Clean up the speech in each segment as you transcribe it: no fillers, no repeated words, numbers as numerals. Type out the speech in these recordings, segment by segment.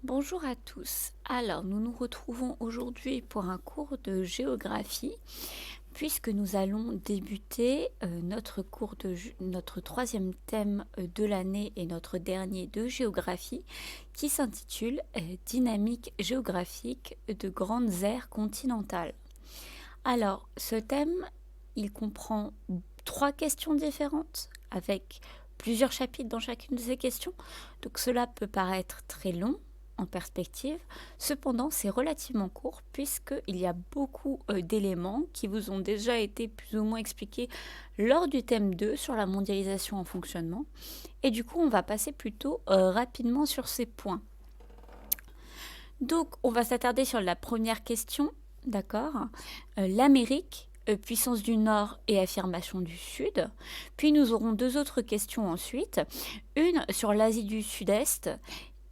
Bonjour à tous. Alors, nous nous retrouvons aujourd'hui pour un cours de géographie, puisque nous allons débuter notre troisième thème de l'année et notre dernier de géographie, qui s'intitule Dynamique géographique de grandes aires continentales. Alors, ce thème, il comprend trois questions différentes, avec plusieurs chapitres dans chacune de ces questions, donc cela peut paraître très long en perspective. Cependant, c'est relativement court puisqu'il y a beaucoup d'éléments qui vous ont déjà été plus ou moins expliqués lors du thème 2 sur la mondialisation en fonctionnement. Et du coup, on va passer plutôt rapidement sur ces points. Donc, on va s'attarder sur la première question, d'accord. L'Amérique, puissance du Nord et affirmation du Sud. Puis nous aurons deux autres questions ensuite, une sur l'Asie du Sud-Est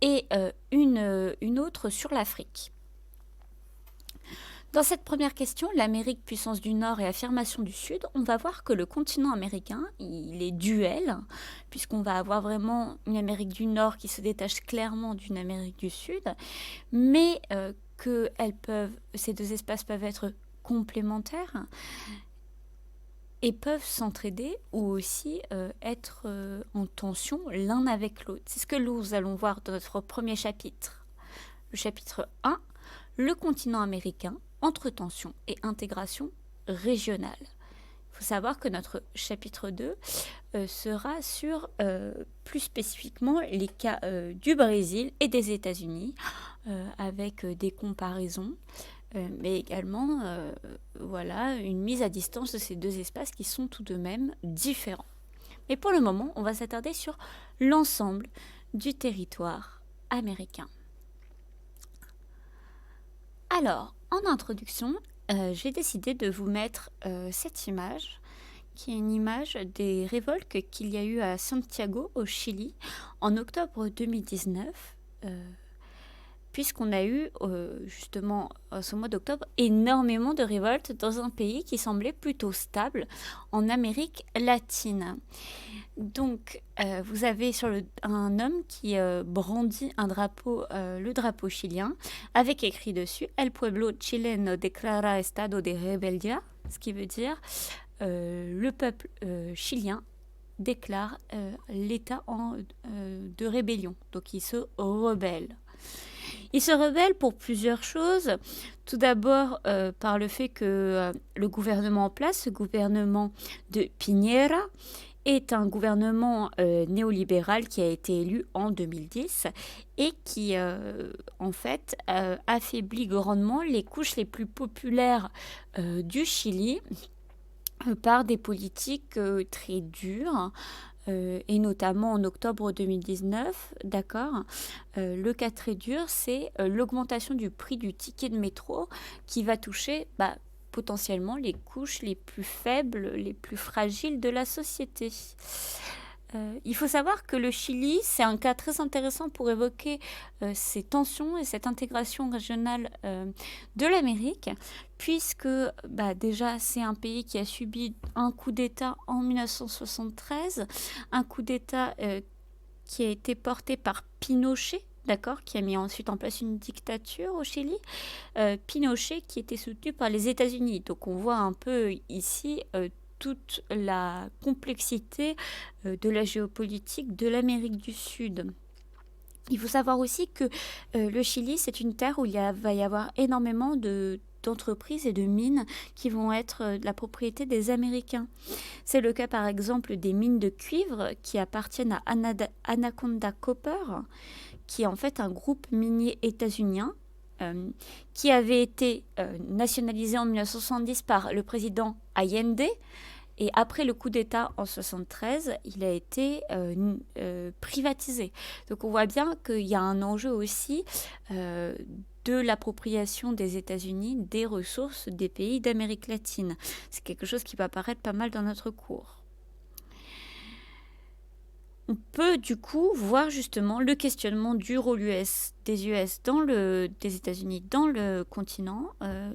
et une autre sur l'Afrique. Dans cette première question, l'Amérique, puissance du Nord et affirmation du Sud, on va voir que le continent américain, il est duel, puisqu'on va avoir vraiment une Amérique du Nord qui se détache clairement d'une Amérique du Sud, mais que ces deux espaces peuvent être complémentaires et peuvent s'entraider ou aussi être en tension l'un avec l'autre. C'est ce que nous allons voir dans notre premier chapitre. Le chapitre 1, le continent américain, entre tension et intégration régionale. Il faut savoir que notre chapitre 2 sera sur plus spécifiquement les cas du Brésil et des États-Unis, avec des comparaisons, mais également voilà, une mise à distance de ces deux espaces qui sont tout de même différents. Mais pour le moment, on va s'attarder sur l'ensemble du territoire américain. Alors, en introduction, j'ai décidé de vous mettre cette image, qui est une image des révoltes qu'il y a eu à Santiago, au Chili, en octobre 2019, puisqu'on a eu, justement, ce mois d'octobre, énormément de révoltes dans un pays qui semblait plutôt stable, en Amérique latine. Donc, vous avez un homme qui brandit le drapeau chilien, avec écrit dessus « El pueblo chileno declara estado de rebeldia », ce qui veut dire le peuple chilien déclare l'état de rébellion. Donc, il se rebelle. Il se rebelle pour plusieurs choses. Tout d'abord, par le fait que le gouvernement en place, ce gouvernement de Piñera, est un gouvernement néolibéral qui a été élu en 2010 et qui, en fait, affaiblit grandement les couches les plus populaires du Chili par des politiques très dures. Et notamment en octobre 2019, d'accord. Le cas très dur, c'est l'augmentation du prix du ticket de métro qui va toucher potentiellement les couches les plus faibles, les plus fragiles de la société. Il faut savoir que le Chili, c'est un cas très intéressant pour évoquer ces tensions et cette intégration régionale de l'Amérique, puisque déjà c'est un pays qui a subi un coup d'État en 1973, un coup d'État qui a été porté par Pinochet, d'accord, qui a mis ensuite en place une dictature au Chili, Pinochet qui était soutenu par les États-Unis. Donc on voit un peu ici toute la complexité de la géopolitique de l'Amérique du Sud. Il faut savoir aussi que le Chili, c'est une terre où va y avoir énormément d'entreprises et de mines qui vont être la propriété des Américains. C'est le cas par exemple des mines de cuivre qui appartiennent à Anaconda Copper, qui est en fait un groupe minier états-unien qui avait été nationalisé en 1970 par le président Allende. Et après le coup d'État en 1973, il a été privatisé. Donc on voit bien qu'il y a un enjeu aussi de l'appropriation des États-Unis des ressources des pays d'Amérique latine. C'est quelque chose qui va apparaître pas mal dans notre cours. On peut du coup voir justement le questionnement du rôle des États-Unis dans le continent,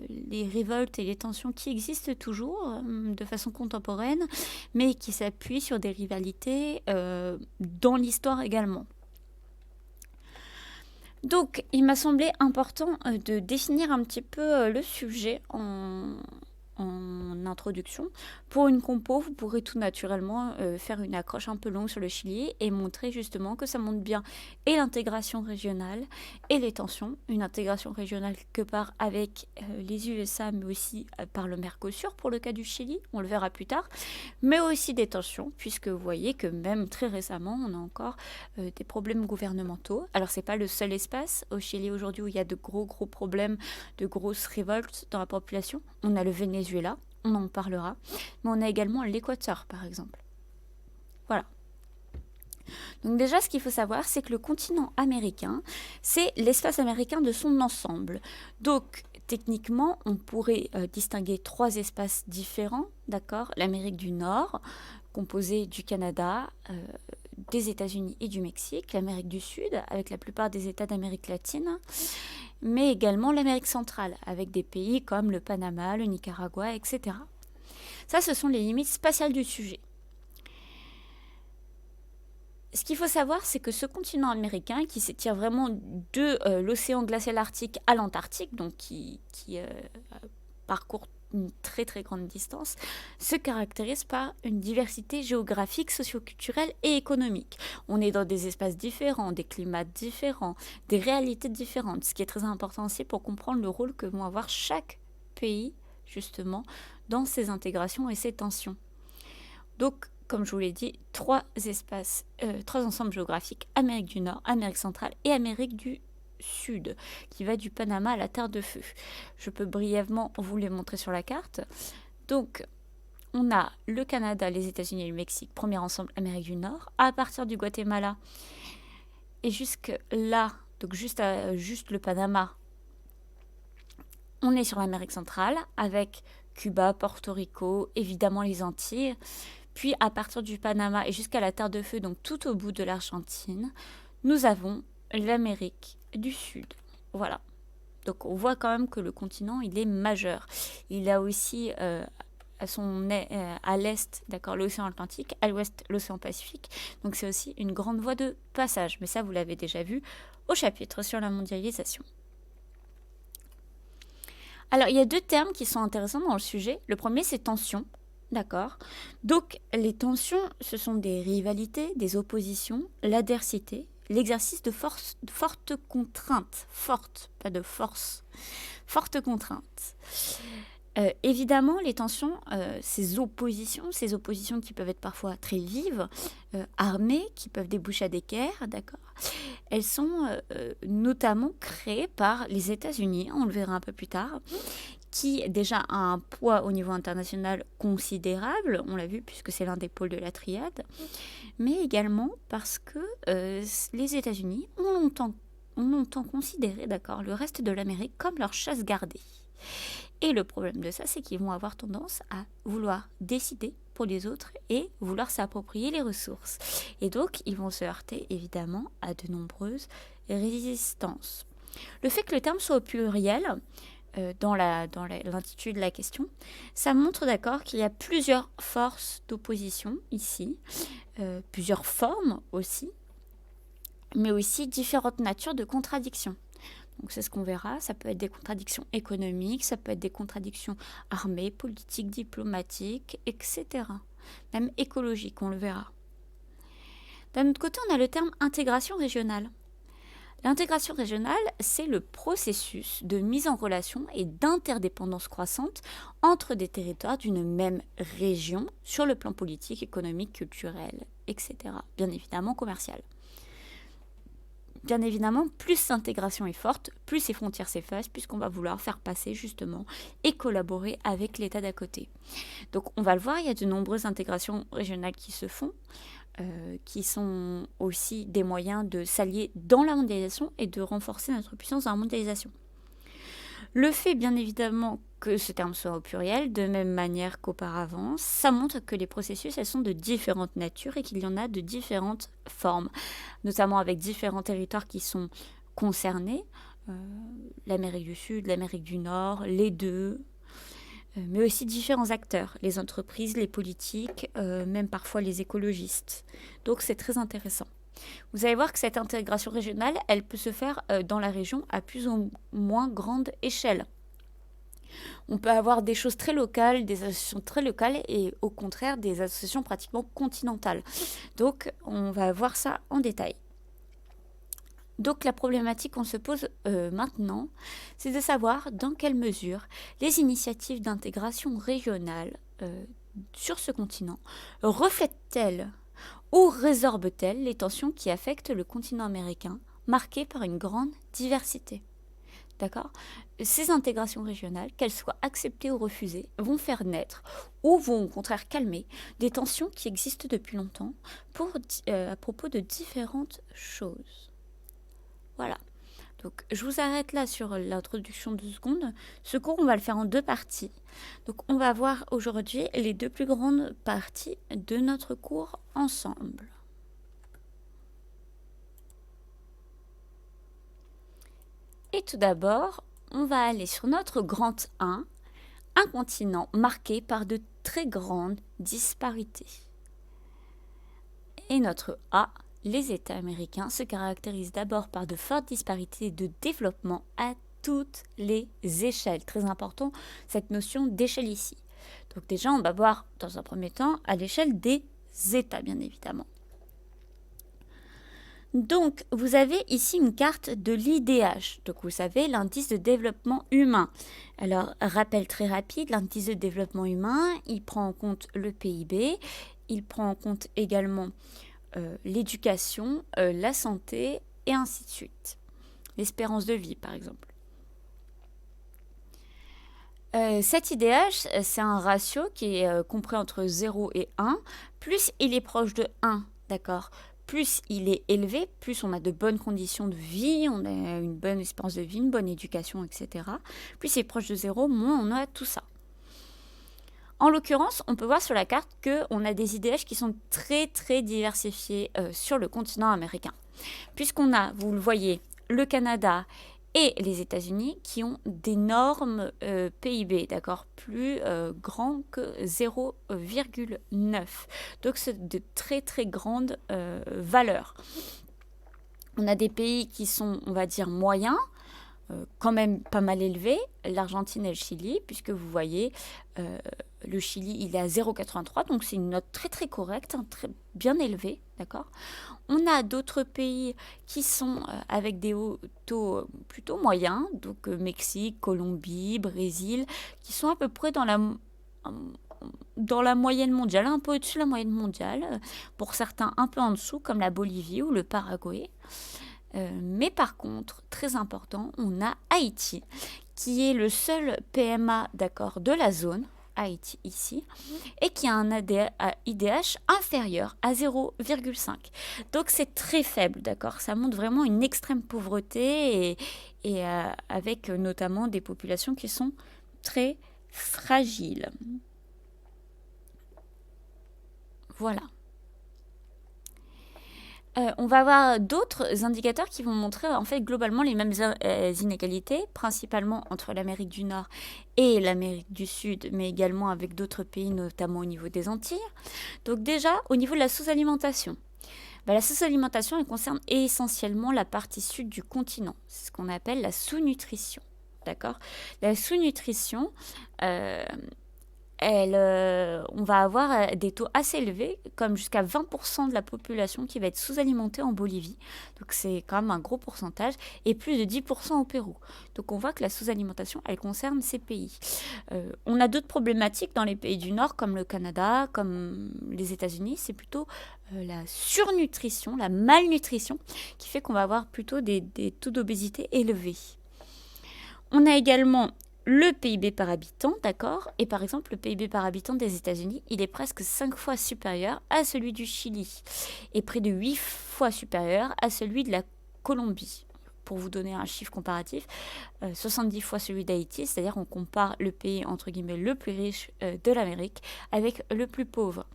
les révoltes et les tensions qui existent toujours de façon contemporaine, mais qui s'appuient sur des rivalités dans l'histoire également. Donc, il m'a semblé important de définir un petit peu le sujet en introduction. Pour une compo, vous pourrez tout naturellement faire une accroche un peu longue sur le Chili et montrer justement que ça montre bien et l'intégration régionale et les tensions. Une intégration régionale quelque part avec les USA, mais aussi par le Mercosur pour le cas du Chili, on le verra plus tard, mais aussi des tensions, puisque vous voyez que même très récemment, on a encore des problèmes gouvernementaux. Alors, c'est pas le seul espace au Chili aujourd'hui où il y a de gros problèmes, de grosses révoltes dans la population. On a le Venezuela, on en parlera, mais on a également l'Équateur, par exemple. Voilà. Donc déjà, ce qu'il faut savoir, c'est que le continent américain, c'est l'espace américain de son ensemble. Donc, techniquement, on pourrait distinguer 3 espaces différents, d'accord? L'Amérique du Nord, composée du Canada, des États-Unis et du Mexique, l'Amérique du Sud, avec la plupart des États d'Amérique latine, mais également l'Amérique centrale, avec des pays comme le Panama, le Nicaragua, etc. Ça, ce sont les limites spatiales du sujet. Ce qu'il faut savoir, c'est que ce continent américain, qui s'étire vraiment de l'océan glacial arctique à l'Antarctique, donc qui parcourt une très grande distance, se caractérise par une diversité géographique, socioculturelle et économique. On est dans des espaces différents, des climats différents, des réalités différentes, ce qui est très important aussi pour comprendre le rôle que vont avoir chaque pays, justement, dans ces intégrations et ces tensions. Donc, comme je vous l'ai dit, 3 ensembles géographiques, Amérique du Nord, Amérique centrale et Amérique du Sud, qui va du Panama à la Terre de Feu. Je peux brièvement vous les montrer sur la carte. Donc, on a le Canada, les États-Unis et le Mexique, premier ensemble Amérique du Nord. À partir du Guatemala et jusque là, donc juste le Panama, on est sur l'Amérique centrale avec Cuba, Porto Rico, évidemment les Antilles. Puis à partir du Panama et jusqu'à la Terre de Feu, donc tout au bout de l'Argentine, nous avons l'Amérique du Sud. Voilà. Donc on voit quand même que le continent, il est majeur. Il a aussi à l'est, d'accord, l'océan Atlantique, à l'ouest, l'océan Pacifique. Donc c'est aussi une grande voie de passage. Mais ça, vous l'avez déjà vu au chapitre sur la mondialisation. Alors, il y a 2 termes qui sont intéressants dans le sujet. Le premier, c'est tension. D'accord. Donc, les tensions, ce sont des rivalités, des oppositions, l'adversité, l'exercice de fortes contraintes. Fortes, pas de force. Fortes contraintes. Évidemment, les tensions, ces oppositions qui peuvent être parfois très vives, armées, qui peuvent déboucher à des guerres, d'accord, elles sont notamment créées par les États-Unis, on le verra un peu plus tard, qui déjà a un poids au niveau international considérable, on l'a vu puisque c'est l'un des pôles de la triade, mais également parce que les États-Unis ont longtemps considéré, d'accord, le reste de l'Amérique comme leur chasse gardée. Et le problème de ça, c'est qu'ils vont avoir tendance à vouloir décider pour les autres et vouloir s'approprier les ressources. Et donc, ils vont se heurter évidemment à de nombreuses résistances. Le fait que le terme soit au pluriel, dans l'intitulé de la question, ça montre d'accord qu'il y a plusieurs forces d'opposition ici, plusieurs formes aussi, mais aussi différentes natures de contradictions. Donc c'est ce qu'on verra, ça peut être des contradictions économiques, ça peut être des contradictions armées, politiques, diplomatiques, etc. Même écologiques, on le verra. D'un autre côté, on a le terme intégration régionale. L'intégration régionale, c'est le processus de mise en relation et d'interdépendance croissante entre des territoires d'une même région sur le plan politique, économique, culturel, etc. Bien évidemment commercial. Bien évidemment, plus l'intégration est forte, plus ces frontières s'effacent, puisqu'on va vouloir faire passer justement et collaborer avec l'État d'à côté. Donc on va le voir, il y a de nombreuses intégrations régionales qui se font, qui sont aussi des moyens de s'allier dans la mondialisation et de renforcer notre puissance dans la mondialisation. Le fait, bien évidemment, que ce terme soit au pluriel, de même manière qu'auparavant, ça montre que les processus, elles sont de différentes natures et qu'il y en a de différentes formes, notamment avec différents territoires qui sont concernés, l'Amérique du Sud, l'Amérique du Nord, les deux, mais aussi différents acteurs, les entreprises, les politiques, même parfois les écologistes. Donc c'est très intéressant. Vous allez voir que cette intégration régionale, elle peut se faire dans la région à plus ou moins grande échelle. On peut avoir des choses très locales, des associations très locales et au contraire des associations pratiquement continentales. Donc on va voir ça en détail. Donc la problématique qu'on se pose maintenant, c'est de savoir dans quelle mesure les initiatives d'intégration régionale sur ce continent reflètent-elles ou résorbent-elles les tensions qui affectent le continent américain, marqué par une grande diversité. D'accord ? Ces intégrations régionales, qu'elles soient acceptées ou refusées, vont faire naître ou vont au contraire calmer des tensions qui existent depuis longtemps à propos de différentes choses. Voilà. Donc je vous arrête là sur l'introduction 2 secondes. Ce cours, on va le faire en 2 parties. Donc on va voir aujourd'hui les 2 plus grandes parties de notre cours ensemble. Et tout d'abord, on va aller sur notre grand 1, un continent marqué par de très grandes disparités. Et notre A, les États américains se caractérisent d'abord par de fortes disparités de développement à toutes les échelles. Très important, cette notion d'échelle ici. Donc déjà, on va voir dans un premier temps à l'échelle des États, bien évidemment. Donc, vous avez ici une carte de l'IDH, donc vous savez, l'indice de développement humain. Alors, rappel très rapide, l'indice de développement humain, il prend en compte le PIB, il prend en compte également l'éducation, la santé et ainsi de suite. L'espérance de vie, par exemple. Cet IDH, c'est un ratio qui est compris entre 0 et 1. Plus il est proche de 1, d'accord, plus il est élevé, plus on a de bonnes conditions de vie, on a une bonne espérance de vie, une bonne éducation, etc. Plus il est proche de 0, moins on a tout ça. En l'occurrence, on peut voir sur la carte qu'on a des IDH qui sont très très diversifiés sur le continent américain. Puisqu'on a, vous le voyez, le Canada et les États-Unis qui ont d'énormes PIB, d'accord, plus grands que 0,9. Donc c'est de très très grandes valeurs. On a des pays qui sont, on va dire, moyens, quand même pas mal élevés, l'Argentine et le Chili, puisque vous voyez, le Chili, il est à 0,83, donc c'est une note très très correcte, hein, très bien élevée, d'accord. On a d'autres pays qui sont avec des taux plutôt moyens, donc Mexique, Colombie, Brésil, qui sont à peu près dans la moyenne mondiale, un peu au-dessus de la moyenne mondiale, pour certains un peu en dessous, comme la Bolivie ou le Paraguay. Mais par contre, très important, on a Haïti, qui est le seul PMA, d'accord, de la zone, Haïti ici, et qui a un IDH inférieur à 0,5. Donc c'est très faible, d'accord. Ça montre vraiment une extrême pauvreté et avec notamment des populations qui sont très fragiles. Voilà. On va avoir d'autres indicateurs qui vont montrer en fait globalement les mêmes inégalités, principalement entre l'Amérique du Nord et l'Amérique du Sud, mais également avec d'autres pays, notamment au niveau des Antilles. Donc déjà, au niveau de la sous-alimentation, la sous-alimentation, elle concerne essentiellement la partie sud du continent. C'est ce qu'on appelle la sous-nutrition. D'accord ? La sous-nutrition, on va avoir des taux assez élevés, comme jusqu'à 20% de la population qui va être sous-alimentée en Bolivie. Donc c'est quand même un gros pourcentage, et plus de 10% au Pérou. Donc on voit que la sous-alimentation, elle concerne ces pays. On a d'autres problématiques dans les pays du Nord, comme le Canada, comme les États-Unis. C'est plutôt la surnutrition, la malnutrition, qui fait qu'on va avoir plutôt des taux d'obésité élevés. On a également le PIB par habitant, d'accord. Et par exemple, le PIB par habitant des États-Unis, il est presque 5 fois supérieur à celui du Chili et près de 8 fois supérieur à celui de la Colombie. Pour vous donner un chiffre comparatif, 70 fois celui d'Haïti, c'est-à-dire on compare le pays entre guillemets le plus riche de l'Amérique avec le plus pauvre.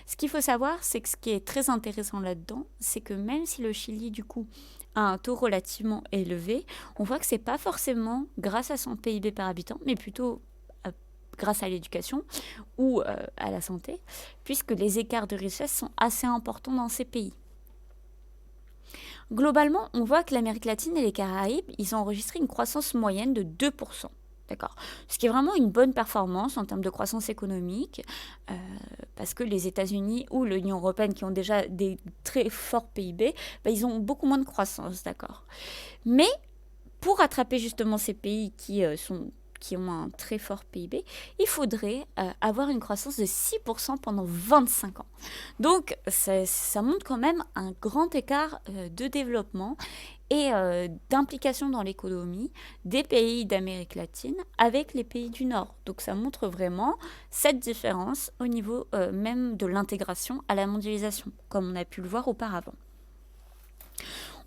Ce qu'il faut savoir, c'est que ce qui est très intéressant là-dedans, c'est que même si le Chili, du coup, a un taux relativement élevé, on voit que ce n'est pas forcément grâce à son PIB par habitant, mais plutôt grâce à l'éducation ou à la santé, puisque les écarts de richesse sont assez importants dans ces pays. Globalement, on voit que l'Amérique latine et les Caraïbes, ils ont enregistré une croissance moyenne de 2%. D'accord. Ce qui est vraiment une bonne performance en termes de croissance économique, euh, parce que les États-Unis ou l'Union européenne, qui ont déjà des très forts PIB, bah, ils ont beaucoup moins de croissance, d'accord. Mais pour rattraper justement ces pays qui ont un très fort PIB, il faudrait avoir une croissance de 6% pendant 25 ans. Donc ça montre quand même un grand écart de développement et d'implication dans l'économie des pays d'Amérique latine avec les pays du Nord. Donc ça montre vraiment cette différence au niveau même de l'intégration à la mondialisation, comme on a pu le voir auparavant.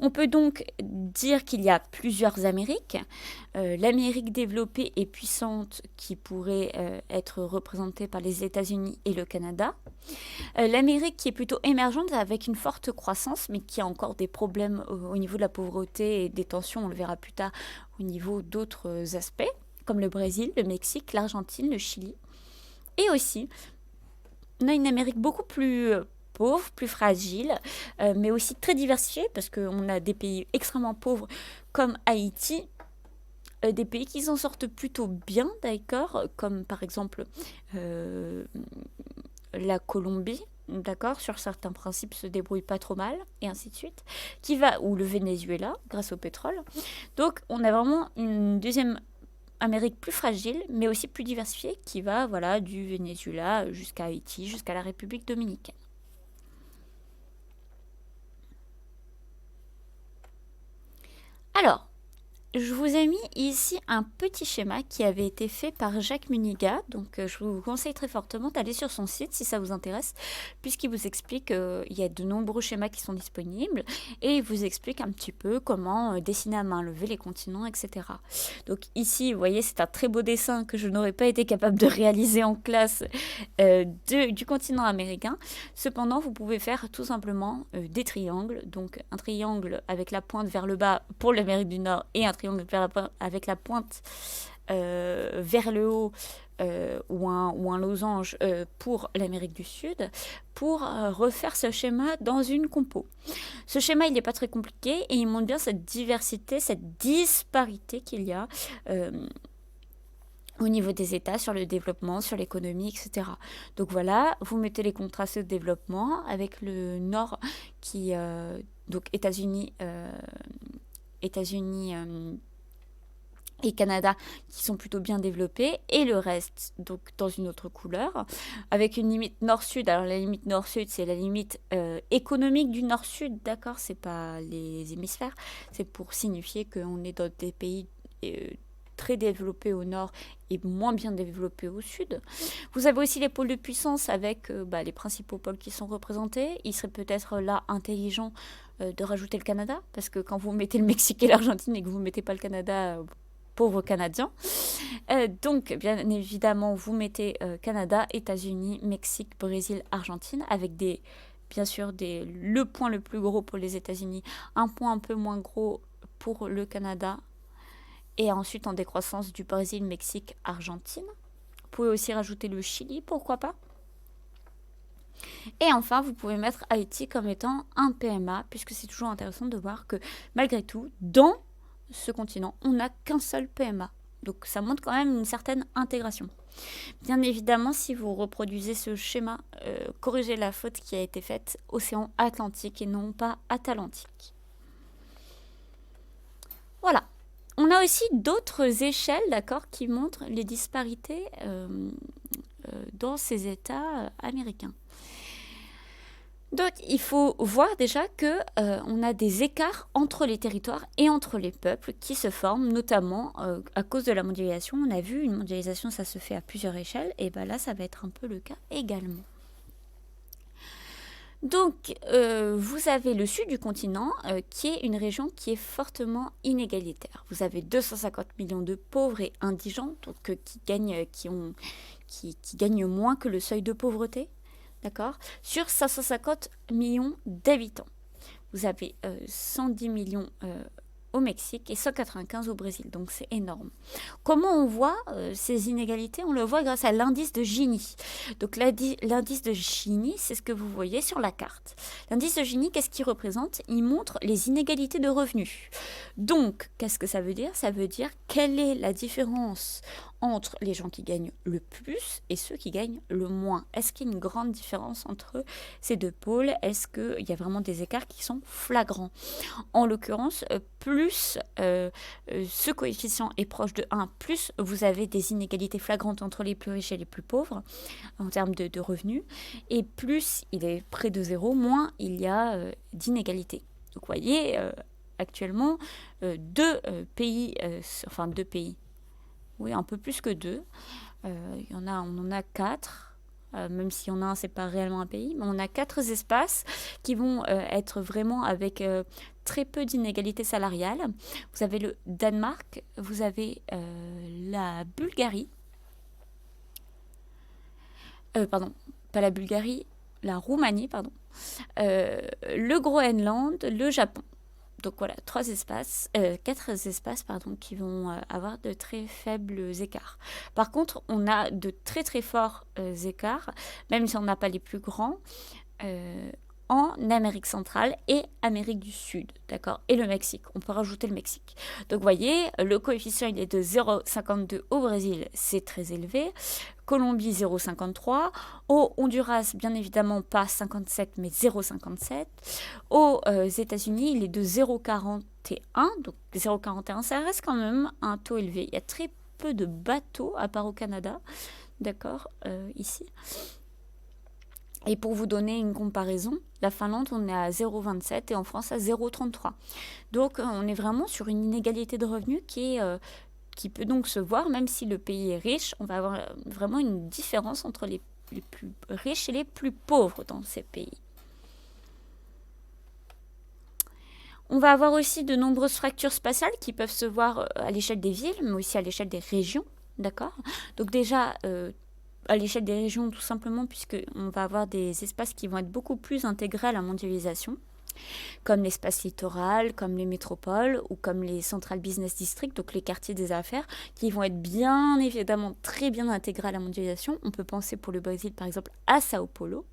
On peut donc dire qu'il y a plusieurs Amériques. L'Amérique développée et puissante qui pourrait être représentée par les États-Unis et le Canada. L'Amérique qui est plutôt émergente avec une forte croissance, mais qui a encore des problèmes au niveau de la pauvreté et des tensions, on le verra plus tard, au niveau d'autres aspects, comme le Brésil, le Mexique, l'Argentine, le Chili. Et aussi, on a une Amérique beaucoup plus pauvre, plus fragile, mais aussi très diversifiée, parce qu'on a des pays extrêmement pauvres comme Haïti, des pays qui s'en sortent plutôt bien, d'accord, comme par exemple la Colombie, d'accord, sur certains principes se débrouille pas trop mal, et ainsi de suite, ou le Venezuela, grâce au pétrole. Donc on a vraiment une deuxième Amérique plus fragile, mais aussi plus diversifiée, qui va du Venezuela jusqu'à Haïti, jusqu'à la République dominicaine. Alors, je vous ai mis ici un petit schéma qui avait été fait par Jacques Muniga, donc je vous conseille très fortement d'aller sur son site si ça vous intéresse, puisqu'il vous explique qu'il y a de nombreux schémas qui sont disponibles et il vous explique un petit peu comment dessiner à main levée les continents, etc. Donc ici, vous voyez, c'est un très beau dessin que je n'aurais pas été capable de réaliser en classe du continent américain. Cependant, vous pouvez faire tout simplement des triangles, donc un triangle avec la pointe vers le bas pour l'Amérique du Nord et un triangle avec la pointe vers le haut ou un losange pour l'Amérique du Sud, pour refaire ce schéma dans une compo. Ce schéma, il n'est pas très compliqué et il montre bien cette diversité, cette disparité qu'il y a au niveau des États, sur le développement, sur l'économie, etc. Donc voilà, vous mettez les contrastes de développement avec le Nord qui, donc États-Unis et Canada qui sont plutôt bien développés, et le reste donc dans une autre couleur, avec une limite nord-sud. Alors la limite nord-sud, c'est la limite économique du nord-sud, d'accord, c'est pas les hémisphères, c'est pour signifier qu'on est dans des pays très développés au nord et moins bien développés au sud. Vous avez aussi les pôles de puissance avec les principaux pôles qui sont représentés. Il serait peut-être là intelligent de rajouter le Canada, parce que quand vous mettez le Mexique et l'Argentine et que vous ne mettez pas le Canada, pauvres Canadiens. Donc, bien évidemment, vous mettez Canada, États-Unis, Mexique, Brésil, Argentine, avec bien sûr le point le plus gros pour les États-Unis, un point un peu moins gros pour le Canada, et ensuite en décroissance du Brésil, Mexique, Argentine. Vous pouvez aussi rajouter le Chili, pourquoi pas. Et enfin, vous pouvez mettre Haïti comme étant un PMA, puisque c'est toujours intéressant de voir que malgré tout, dans ce continent, on n'a qu'un seul PMA. Donc ça montre quand même une certaine intégration. Bien évidemment, si vous reproduisez ce schéma, corrigez la faute qui a été faite océan Atlantique et non pas Atlantique. Voilà. On a aussi d'autres échelles, d'accord, qui montrent les disparités dans ces États américains. Donc, il faut voir déjà qu'on a des écarts entre les territoires et entre les peuples qui se forment, notamment à cause de la mondialisation. On a vu, une mondialisation, ça se fait à plusieurs échelles, et bien là, ça va être un peu le cas également. Donc, vous avez le sud du continent, qui est une région qui est fortement inégalitaire. Vous avez 250 millions de pauvres et indigents, donc qui gagnent moins que le seuil de pauvreté. D'accord, sur 550 millions d'habitants. Vous avez 110 millions au Mexique et 195 au Brésil. Donc c'est énorme. Comment on voit ces inégalités? On le voit grâce à l'indice de Gini. Donc l'indice de Gini, c'est ce que vous voyez sur la carte. L'indice de Gini, qu'est-ce qu'il représente? Il montre les inégalités de revenus. Donc, qu'est-ce que ça veut dire? Ça veut dire quelle est la différence entre les gens qui gagnent le plus et ceux qui gagnent le moins. Est-ce qu'il y a une grande différence entre ces deux pôles? Est-ce qu'il y a vraiment des écarts qui sont flagrants? En l'occurrence, plus ce coefficient est proche de 1, plus vous avez des inégalités flagrantes entre les plus riches et les plus pauvres en termes de revenus, et plus il est près de 0, moins il y a d'inégalités. Donc vous voyez, actuellement, deux pays, oui, un peu plus que deux. On en a 4, même si on a un, c'est pas réellement un pays, mais on a 4 espaces qui vont être vraiment avec très peu d'inégalités salariales. Vous avez le Danemark, vous avez la Bulgarie, pardon, pas la Bulgarie, la Roumanie, pardon, le Groenland, le Japon. Donc voilà, 4 espaces qui vont avoir de très faibles écarts. Par contre, on a de très très forts écarts, même si on n'a pas les plus grands, en Amérique centrale et Amérique du Sud, d'accord? Et le Mexique, on peut rajouter le Mexique. Donc vous voyez, le coefficient il est de 0,52 au Brésil, c'est très élevé. Colombie 0,53. Au Honduras, bien évidemment pas 57 mais 0,57. Aux États-Unis, il est de 0,41. Donc 0,41, ça reste quand même un taux élevé. Il y a très peu de bateaux, à part au Canada, d'accord, ici. Et pour vous donner une comparaison, la Finlande, on est à 0,27 et en France à 0,33. Donc on est vraiment sur une inégalité de revenus qui peut donc se voir, même si le pays est riche, on va avoir vraiment une différence entre les plus riches et les plus pauvres dans ces pays. On va avoir aussi de nombreuses fractures spatiales qui peuvent se voir à l'échelle des villes, mais aussi à l'échelle des régions, d'accord? Donc déjà, à l'échelle des régions, tout simplement, puisqu'on va avoir des espaces qui vont être beaucoup plus intégrés à la mondialisation, comme l'espace littoral, comme les métropoles ou comme les Central Business Districts, donc les quartiers des affaires, qui vont être bien évidemment très bien intégrés à la mondialisation. On peut penser pour le Brésil, par exemple, à Sao Paulo.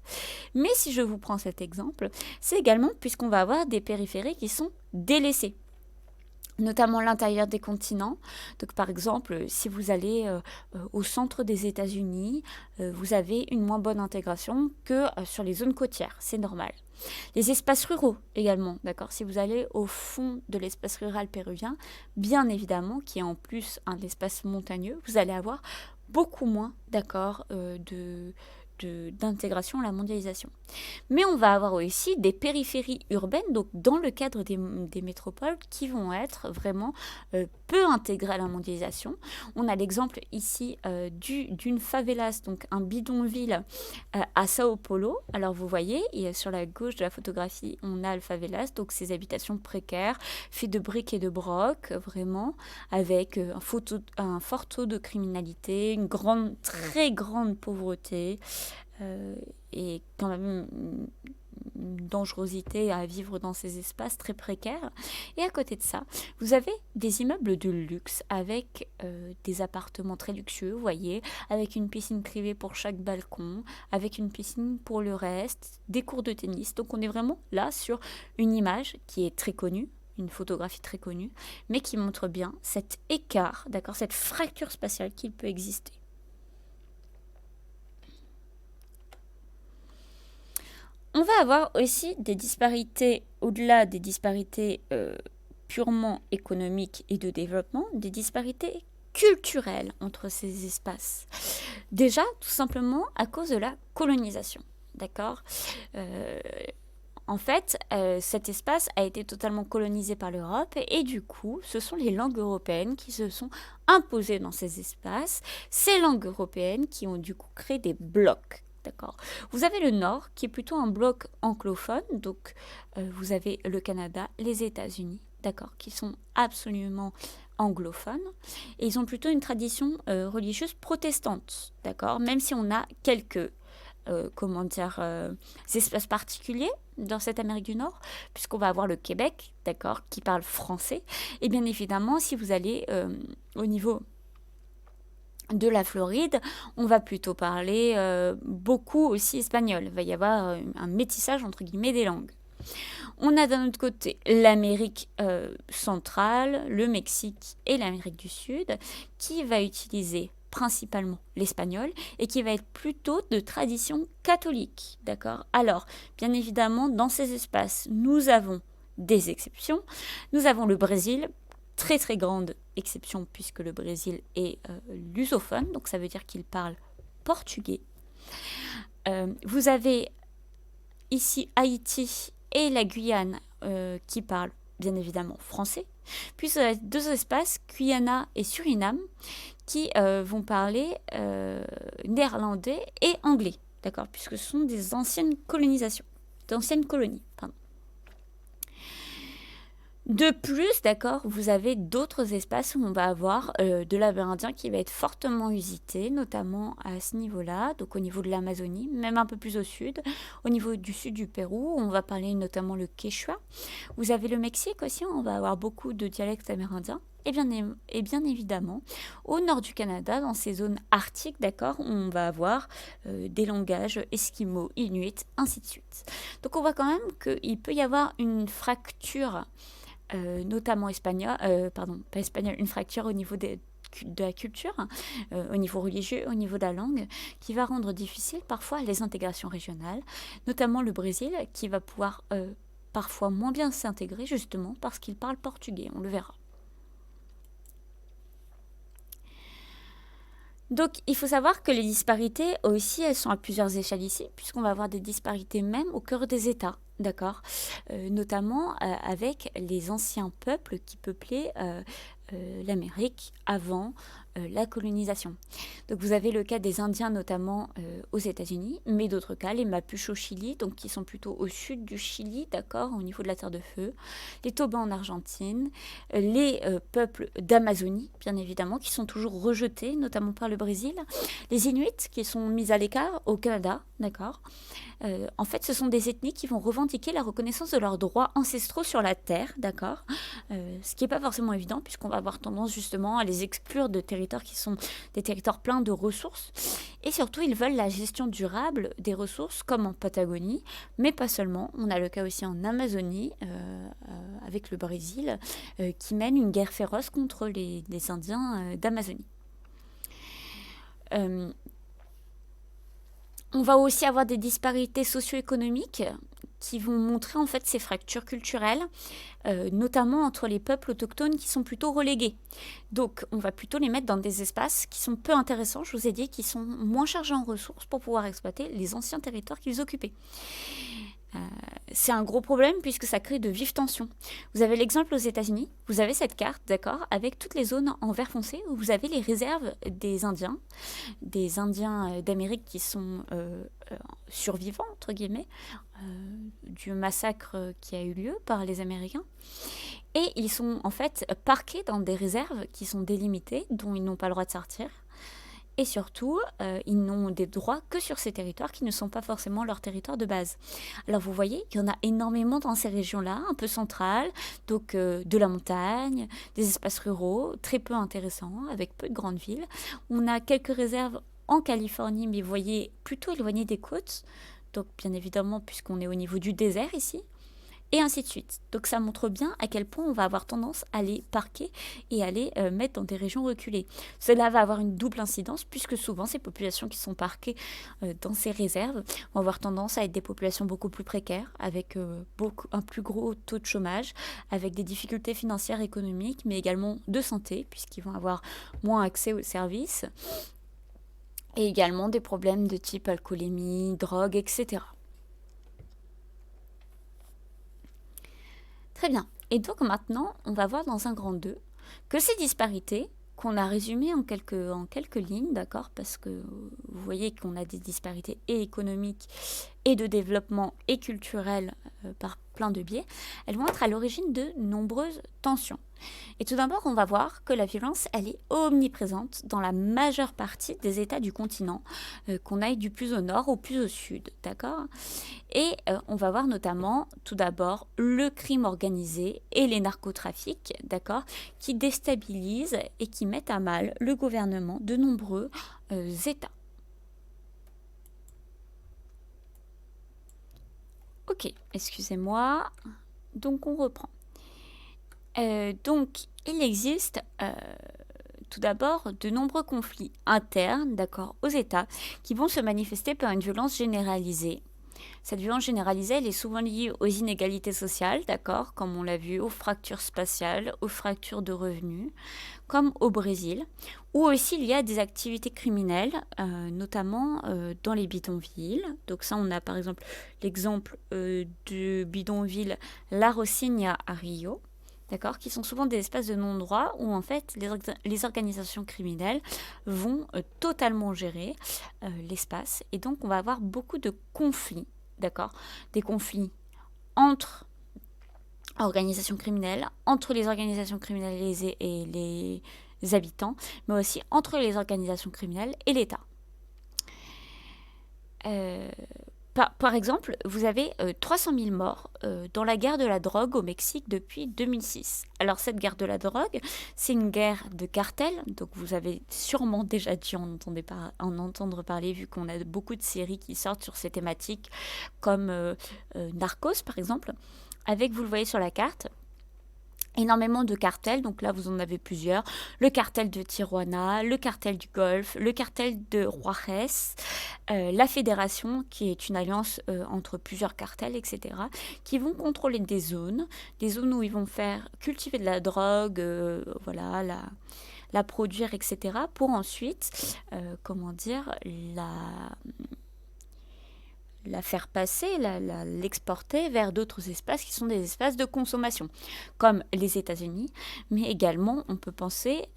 Mais si je vous prends cet exemple, c'est également puisqu'on va avoir des périphéries qui sont délaissées, notamment l'intérieur des continents. Donc, par exemple, si vous allez au centre des États-Unis, vous avez une moins bonne intégration que sur les zones côtières. C'est normal. Les espaces ruraux également, d'accord. Si vous allez au fond de l'espace rural péruvien, bien évidemment, qui est en plus un espace montagneux, vous allez avoir beaucoup moins, d'accord, d'intégration à la mondialisation. Mais on va avoir aussi des périphéries urbaines, donc dans le cadre des métropoles, qui vont être vraiment peu intégrées à la mondialisation. On a l'exemple ici d'une favelas, donc un bidonville à Sao Paulo. Alors vous voyez, et sur la gauche de la photographie, on a le favelas, donc ces habitations précaires, faites de briques et de brocs, vraiment, avec un fort taux de criminalité, une très grande pauvreté, et quand même une dangerosité à vivre dans ces espaces très précaires. Et à côté de ça, vous avez des immeubles de luxe avec des appartements très luxueux, vous voyez, avec une piscine privée pour chaque balcon, avec une piscine pour le reste, des cours de tennis. Donc on est vraiment là sur une image qui est très connue, une photographie très connue, mais qui montre bien cet écart, d'accord, cette fracture spatiale qu'il peut exister. On va avoir aussi des disparités, au-delà des disparités purement économiques et de développement, des disparités culturelles entre ces espaces. Déjà, tout simplement à cause de la colonisation, d'accord ? En fait, cet espace a été totalement colonisé par l'Europe et du coup, ce sont les langues européennes qui se sont imposées dans ces espaces. Ces langues européennes qui ont du coup créé des blocs. D'accord. Vous avez le Nord qui est plutôt un bloc anglophone, donc vous avez le Canada, les États-Unis, d'accord, qui sont absolument anglophones, et ils ont plutôt une tradition religieuse protestante, d'accord, même si on a quelques espaces particuliers, dans cette Amérique du Nord, puisqu'on va avoir le Québec, d'accord, qui parle français. Et bien évidemment, si vous allez au niveau de la Floride, on va plutôt parler beaucoup aussi espagnol. Il va y avoir un métissage entre guillemets des langues. On a d'un autre côté l'Amérique centrale, le Mexique et l'Amérique du Sud, qui va utiliser principalement l'espagnol et qui va être plutôt de tradition catholique. D'accord ? Alors, bien évidemment, dans ces espaces, nous avons des exceptions. Nous avons le Brésil, très très grande exception puisque le Brésil est lusophone, donc ça veut dire qu'il parle portugais. Vous avez ici Haïti et la Guyane qui parlent bien évidemment français. Puis vous avez deux espaces, Guyana et Suriname, qui vont parler néerlandais et anglais, d'accord, puisque ce sont des anciennes colonisations, d'anciennes colonies, pardon. De plus, d'accord, vous avez d'autres espaces où on va avoir de l'amérindien qui va être fortement usité, notamment à ce niveau-là, donc au niveau de l'Amazonie, même un peu plus au sud, au niveau du sud du Pérou, on va parler notamment le quechua. Vous avez le Mexique aussi, on va avoir beaucoup de dialectes amérindiens. Et bien évidemment, au nord du Canada, dans ces zones arctiques, d'accord, on va avoir des langages esquimaux, inuits, ainsi de suite. Donc on voit quand même qu'il peut y avoir une fracture notamment pas espagnol, une fracture au niveau de la culture, au niveau religieux, au niveau de la langue, qui va rendre difficile parfois les intégrations régionales, notamment le Brésil, qui va pouvoir parfois moins bien s'intégrer justement parce qu'il parle portugais, on le verra. Donc, il faut savoir que les disparités aussi, elles sont à plusieurs échelles ici, puisqu'on va avoir des disparités même au cœur des États, d'accord, notamment avec les anciens peuples qui peuplaient l'Amérique avant la colonisation. Donc vous avez le cas des Indiens notamment aux États-Unis, mais d'autres cas, les Mapuches au Chili, donc qui sont plutôt au sud du Chili, d'accord, au niveau de la Terre de Feu, les Tobans en Argentine, les peuples d'Amazonie, bien évidemment, qui sont toujours rejetés, notamment par le Brésil, les Inuits qui sont mis à l'écart au Canada, d'accord. En fait, ce sont des ethnies qui vont revendiquer la reconnaissance de leurs droits ancestraux sur la terre, d'accord, ce qui n'est pas forcément évident puisqu'on va avoir tendance justement à les exclure de territoires qui sont des territoires pleins de ressources. Et surtout, ils veulent la gestion durable des ressources comme en Patagonie, mais pas seulement. On a le cas aussi en Amazonie avec le Brésil qui mène une guerre féroce contre les Indiens d'Amazonie. On va aussi avoir des disparités socio-économiques qui vont montrer en fait ces fractures culturelles, notamment entre les peuples autochtones qui sont plutôt relégués. Donc on va plutôt les mettre dans des espaces qui sont peu intéressants, je vous ai dit, qui sont moins chargés en ressources pour pouvoir exploiter les anciens territoires qu'ils occupaient. C'est un gros problème puisque ça crée de vives tensions. Vous avez l'exemple aux États-Unis, vous avez cette carte, d'accord, avec toutes les zones en vert foncé où vous avez les réserves des Indiens d'Amérique qui sont survivants, entre guillemets, du massacre qui a eu lieu par les Américains. Et ils sont en fait parqués dans des réserves qui sont délimitées, dont ils n'ont pas le droit de sortir. Et surtout, ils n'ont des droits que sur ces territoires qui ne sont pas forcément leur territoire de base. Alors vous voyez, il y en a énormément dans ces régions-là, un peu centrales, donc de la montagne, des espaces ruraux, très peu intéressants, avec peu de grandes villes. On a quelques réserves en Californie, mais vous voyez, plutôt éloignées des côtes, donc bien évidemment puisqu'on est au niveau du désert ici. Et ainsi de suite. Donc ça montre bien à quel point on va avoir tendance à les parquer et à les mettre dans des régions reculées. Cela va avoir une double incidence puisque souvent ces populations qui sont parquées dans ces réserves vont avoir tendance à être des populations beaucoup plus précaires, avec un plus gros taux de chômage, avec des difficultés financières, économiques, mais également de santé puisqu'ils vont avoir moins accès aux services et également des problèmes de type alcoolémie, drogue, etc. Très bien. Et donc maintenant, on va voir dans un grand 2 que ces disparités, qu'on a résumées en quelques lignes, d'accord, parce que vous voyez qu'on a des disparités et économiques et de développement et culturel par plein de biais, elles vont être à l'origine de nombreuses tensions. Et tout d'abord, on va voir que la violence, elle est omniprésente dans la majeure partie des États du continent, qu'on aille du plus au nord au plus au sud, d'accord? Et on va voir notamment, tout d'abord, le crime organisé et les narcotrafics, d'accord, qui déstabilisent et qui mettent à mal le gouvernement de nombreux États. Ok, excusez-moi. Donc on reprend. Donc il existe tout d'abord de nombreux conflits internes, d'accord, aux États, qui vont se manifester par une violence généralisée. Cette violence généralisée, elle est souvent liée aux inégalités sociales, d'accord, comme on l'a vu, aux fractures spatiales, aux fractures de revenus, comme au Brésil, ou aussi il y a des activités criminelles, notamment dans les bidonvilles. Donc ça, on a par exemple l'exemple du bidonville La Rocinha à Rio, d'accord, qui sont souvent des espaces de non-droit où en fait les organisations criminelles vont totalement gérer l'espace. Et donc on va avoir beaucoup de conflits, d'accord, des conflits entre organisations criminelles, entre les organisations criminalisées et les habitants, mais aussi entre les organisations criminelles et l'État. Par exemple, vous avez 300 000 morts dans la guerre de la drogue au Mexique depuis 2006. Alors cette guerre de la drogue, c'est une guerre de cartel, donc vous avez sûrement déjà dû en entendre parler vu qu'on a beaucoup de séries qui sortent sur ces thématiques comme Narcos par exemple, avec, vous le voyez sur la carte, énormément de cartels, donc là vous en avez plusieurs, le cartel de Tijuana, le cartel du Golfe, le cartel de Juarez, la fédération qui est une alliance entre plusieurs cartels, etc., qui vont contrôler des zones où ils vont faire cultiver de la drogue, voilà, la produire, etc., pour ensuite, la faire passer, l'exporter vers d'autres espaces qui sont des espaces de consommation, comme les États-Unis, mais également on peut penser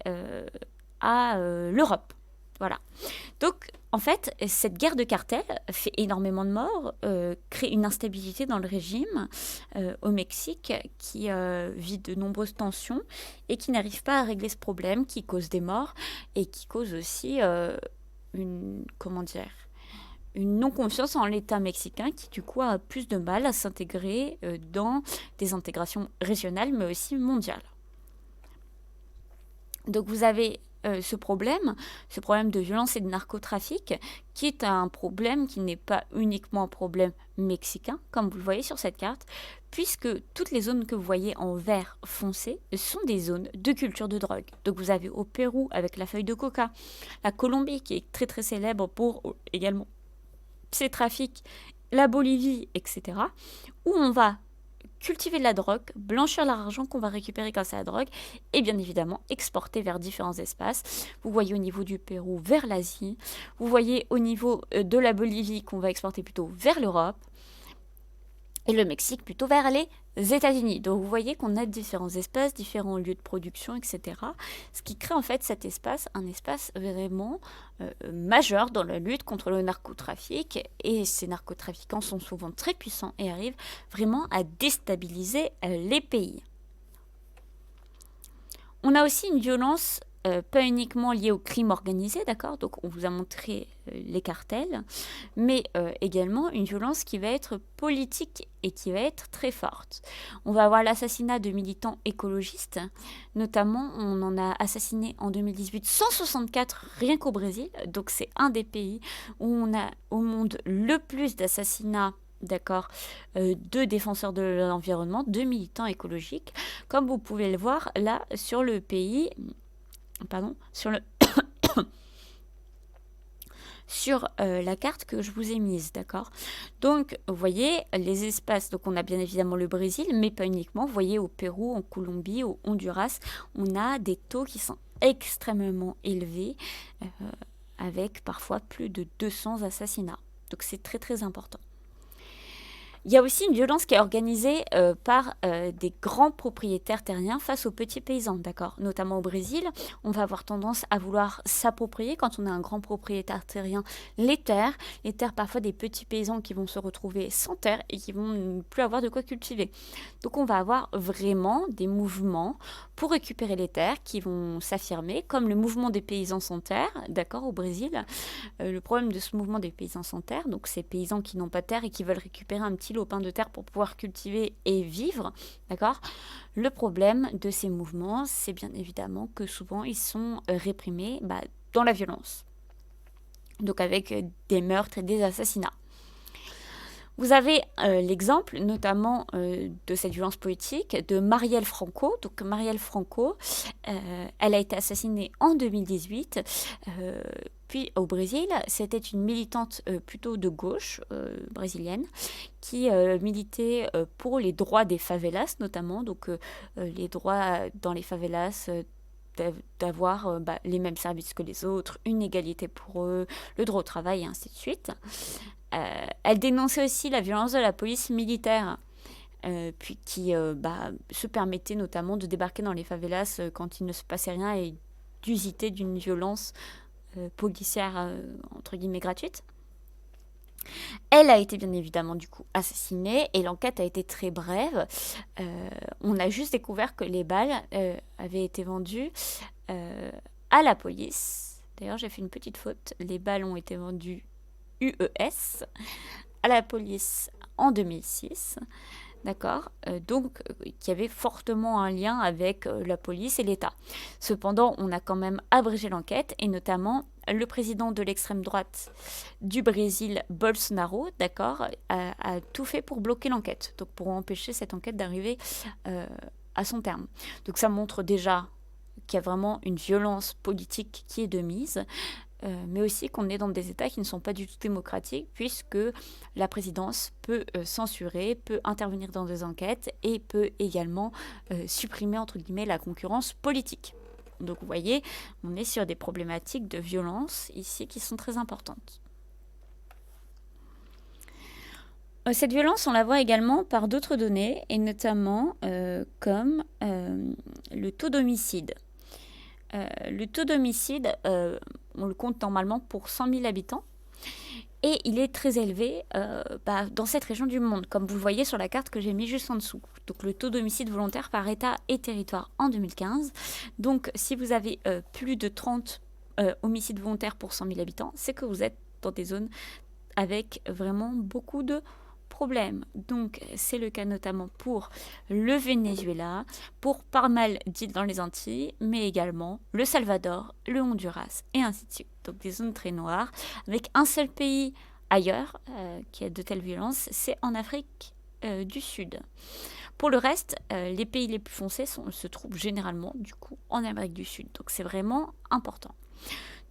à l'Europe. Voilà. Donc, en fait, cette guerre de cartel fait énormément de morts, crée une instabilité dans le régime au Mexique qui vit de nombreuses tensions et qui n'arrive pas à régler ce problème, qui cause des morts et qui cause aussi une non-confiance en l'État mexicain qui, du coup, a plus de mal à s'intégrer dans des intégrations régionales, mais aussi mondiales. Donc, vous avez ce problème de violence et de narcotrafic, qui est un problème qui n'est pas uniquement un problème mexicain, comme vous le voyez sur cette carte, puisque toutes les zones que vous voyez en vert foncé sont des zones de culture de drogue. Donc vous avez au Pérou avec la feuille de coca, la Colombie qui est très très célèbre pour également ses trafics, la Bolivie, etc., où on va cultiver de la drogue, blanchir l'argent qu'on va récupérer grâce à la drogue, et bien évidemment exporter vers différents espaces. Vous voyez au niveau du Pérou vers l'Asie, vous voyez au niveau de la Bolivie qu'on va exporter plutôt vers l'Europe, et le Mexique plutôt vers les États-Unis. Donc vous voyez qu'on a différents espaces, différents lieux de production, etc. Ce qui crée en fait cet espace, un espace vraiment majeur dans la lutte contre le narcotrafic. Et ces narcotrafiquants sont souvent très puissants et arrivent vraiment à déstabiliser les pays. On a aussi une violence pas uniquement liée au crime organisé, d'accord, donc on vous a montré les cartels, mais également une violence qui va être politique et qui va être très forte. On va avoir l'assassinat de militants écologistes, notamment on en a assassiné en 2018 164 rien qu'au Brésil, donc c'est un des pays où on a au monde le plus d'assassinats, d'accord, de défenseurs de l'environnement, de militants écologiques, comme vous pouvez le voir là sur le pays, sur la carte que je vous ai mise, d'accord. Donc, vous voyez les espaces, donc on a bien évidemment le Brésil, mais pas uniquement. Vous voyez au Pérou, en Colombie, au Honduras, on a des taux qui sont extrêmement élevés, avec parfois plus de 200 assassinats. Donc c'est très très important. Il y a aussi une violence qui est organisée par des grands propriétaires terriens face aux petits paysans, d'accord. Notamment au Brésil, on va avoir tendance à vouloir s'approprier, quand on est un grand propriétaire terrien, les terres parfois des petits paysans qui vont se retrouver sans terre et qui vont ne plus avoir de quoi cultiver. Donc on va avoir vraiment des mouvements pour récupérer les terres qui vont s'affirmer, comme le mouvement des paysans sans terre, d'accord, au Brésil. Le problème de ce mouvement des paysans sans terre, donc ces paysans qui n'ont pas de terre et qui veulent récupérer un petit lopin de terre pour pouvoir cultiver et vivre, d'accord. Le problème de ces mouvements, c'est bien évidemment que souvent ils sont réprimés dans la violence, donc avec des meurtres et des assassinats. Vous avez l'exemple notamment de cette violence politique de Marielle Franco. Donc Marielle Franco, elle a été assassinée en 2018. Puis au Brésil, c'était une militante plutôt de gauche brésilienne qui militait pour les droits des favelas notamment. Donc les droits dans les favelas d'avoir les mêmes services que les autres, une égalité pour eux, le droit au travail et ainsi de suite. Elle dénonçait aussi la violence de la police militaire, puis qui se permettait notamment de débarquer dans les favelas quand il ne se passait rien et d'usiter d'une violence policière entre guillemets gratuite. Elle a été bien évidemment du coup assassinée et l'enquête a été très brève. On a juste découvert que les balles avaient été vendues à la police. D'ailleurs, j'ai fait une petite faute. Les balles ont été vendues UES à la police en 2006, d'accord, donc qui avait fortement un lien avec la police et l'État. Cependant, on a quand même abrégé l'enquête et notamment le président de l'extrême droite du Brésil, Bolsonaro, d'accord, a tout fait pour bloquer l'enquête, donc pour empêcher cette enquête d'arriver à son terme. Donc ça montre déjà qu'il y a vraiment une violence politique qui est de mise. Mais aussi qu'on est dans des États qui ne sont pas du tout démocratiques, puisque la présidence peut censurer, peut intervenir dans des enquêtes et peut également supprimer, entre guillemets, la concurrence politique. Donc vous voyez, on est sur des problématiques de violence ici qui sont très importantes. Cette violence, on la voit également par d'autres données, et notamment comme le taux d'homicide. Le taux d'homicide, on le compte normalement pour 100 000 habitants. Et il est très élevé dans cette région du monde, comme vous le voyez sur la carte que j'ai mis juste en dessous. Donc le taux d'homicide volontaire par État et territoire en 2015. Donc si vous avez plus de 30 homicides volontaires pour 100 000 habitants, c'est que vous êtes dans des zones avec vraiment beaucoup de problèmes. Donc c'est le cas notamment pour le Venezuela, pour pas mal d'îles dans les Antilles, mais également le Salvador, le Honduras et ainsi de suite. Donc des zones très noires, avec un seul pays ailleurs qui a de telles violences, c'est en Afrique du Sud. Pour le reste, les pays les plus foncés se trouvent généralement du coup en Amérique du Sud. Donc c'est vraiment important.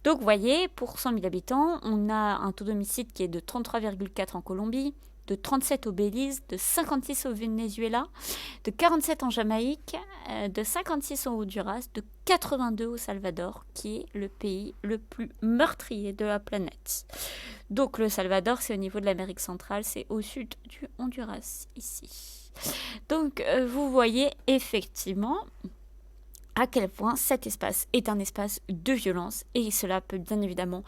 Donc vous voyez, pour 100 000 habitants, on a un taux d'homicide qui est de 33,4 en Colombie, de 37 au Belize, de 56 au Venezuela, de 47 en Jamaïque, de 56 au Honduras, de 82 au Salvador, qui est le pays le plus meurtrier de la planète. Donc le Salvador, c'est au niveau de l'Amérique centrale, c'est au sud du Honduras, ici. Donc vous voyez effectivement à quel point cet espace est un espace de violence et cela peut bien évidemment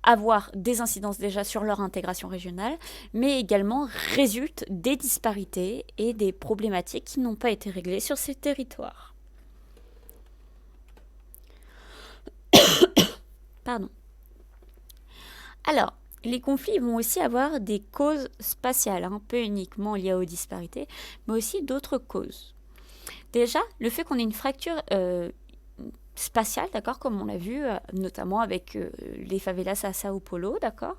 avoir des incidences déjà sur leur intégration régionale, mais également résulte des disparités et des problématiques qui n'ont pas été réglées sur ces territoires. Pardon. Alors, les conflits vont aussi avoir des causes spatiales, peu uniquement liées aux disparités, mais aussi d'autres causes. Déjà, le fait qu'on ait une fracture spatiale, d'accord, comme on l'a vu, notamment avec les favelas à Sao Paulo, d'accord,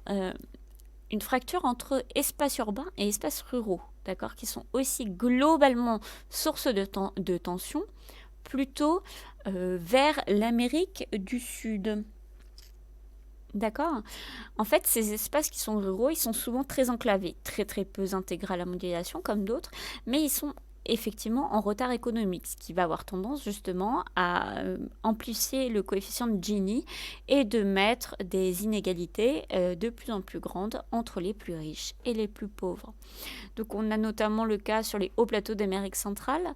une fracture entre espaces urbains et espaces ruraux, d'accord, qui sont aussi globalement source de tension, plutôt vers l'Amérique du Sud. D'accord. En fait, ces espaces qui sont ruraux, ils sont souvent très enclavés, très très peu intégrés à la mondialisation comme d'autres, mais ils sont effectivement en retard économique, ce qui va avoir tendance justement à amplifier le coefficient de Gini et de mettre des inégalités de plus en plus grandes entre les plus riches et les plus pauvres. Donc on a notamment le cas sur les hauts plateaux d'Amérique centrale,